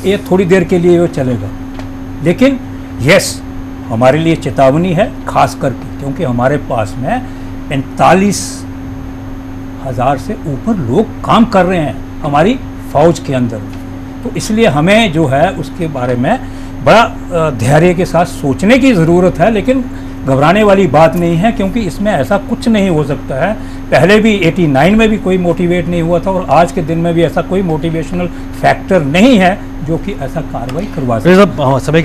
ये थोड़ी देर के लिए वो चलेगा। लेकिन यस, हमारे लिए चेतावनी है खास करके, क्योंकि हमारे पास में 45,000 से ऊपर लोग काम कर रहे हैं हमारी फौज के अंदर। तो इसलिए हमें जो है उसके बारे में बड़ा धैर्य के साथ सोचने की ज़रूरत है, लेकिन घबराने वाली बात नहीं है, क्योंकि इसमें ऐसा कुछ नहीं हो सकता है। पहले भी 89 में भी कोई मोटिवेट नहीं हुआ था, और आज के दिन में भी ऐसा कोई मोटिवेशनल फैक्टर नहीं है जो कि ऐसा कार्रवाई करवा सके।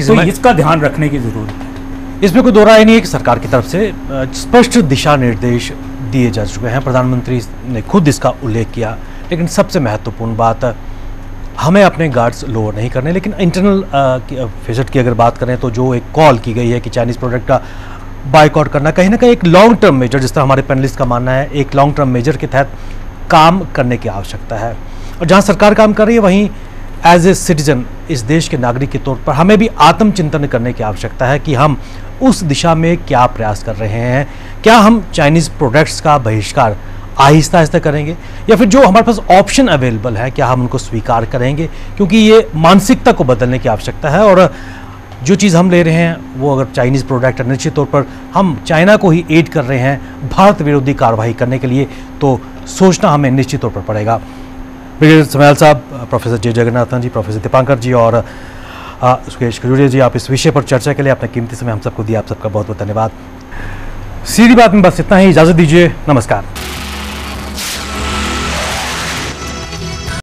तो इसका ध्यान रखने की ज़रूरत है। इसमें कोई दो राय नहीं है कि सरकार की तरफ से स्पष्ट दिशा निर्देश दिए जा चुके हैं, प्रधानमंत्री ने खुद इसका उल्लेख किया। लेकिन सबसे महत्वपूर्ण बात, हमें अपने गार्ड्स लोअर नहीं करने। लेकिन इंटरनल विजिट की अगर बात करें तो जो एक कॉल की गई है कि चाइनीज़ प्रोडक्ट का बाइकआउट करना, कहीं ना कहीं एक लॉन्ग टर्म मेजर, जिस तरह हमारे पैनलिस्ट का मानना है, एक लॉन्ग टर्म मेजर के तहत काम करने की आवश्यकता है। और जहां सरकार काम कर रही है, वहीं एज ए सिटीजन, इस देश के नागरिक के तौर पर हमें भी आत्मचिंतन करने की आवश्यकता है कि हम उस दिशा में क्या प्रयास कर रहे हैं। क्या हम चाइनीज़ प्रोडक्ट्स का बहिष्कार आहिस्ता आहिस्ता करेंगे, या फिर जो हमारे पास ऑप्शन अवेलेबल है क्या हम उनको स्वीकार करेंगे, क्योंकि ये मानसिकता को बदलने की आवश्यकता है। और जो चीज़ हम ले रहे हैं वो अगर चाइनीज़ प्रोडक्ट है, निश्चित तौर पर हम चाइना को ही एड कर रहे हैं भारत विरोधी कार्रवाई करने के लिए, तो सोचना हमें निश्चित तौर पर पड़ेगा। ब्रिगेडियर समयाल साहब, प्रोफेसर जे जगन्नाथन जी, प्रोफेसर दीपांकर जी और सुकेश खजूरिया जी, आप इस विषय पर चर्चा के लिए अपना कीमती समय हम सबको दिया, आप सबका बहुत बहुत धन्यवाद। सीधी बात में बस इतना ही, इजाज़त दीजिए, नमस्कार।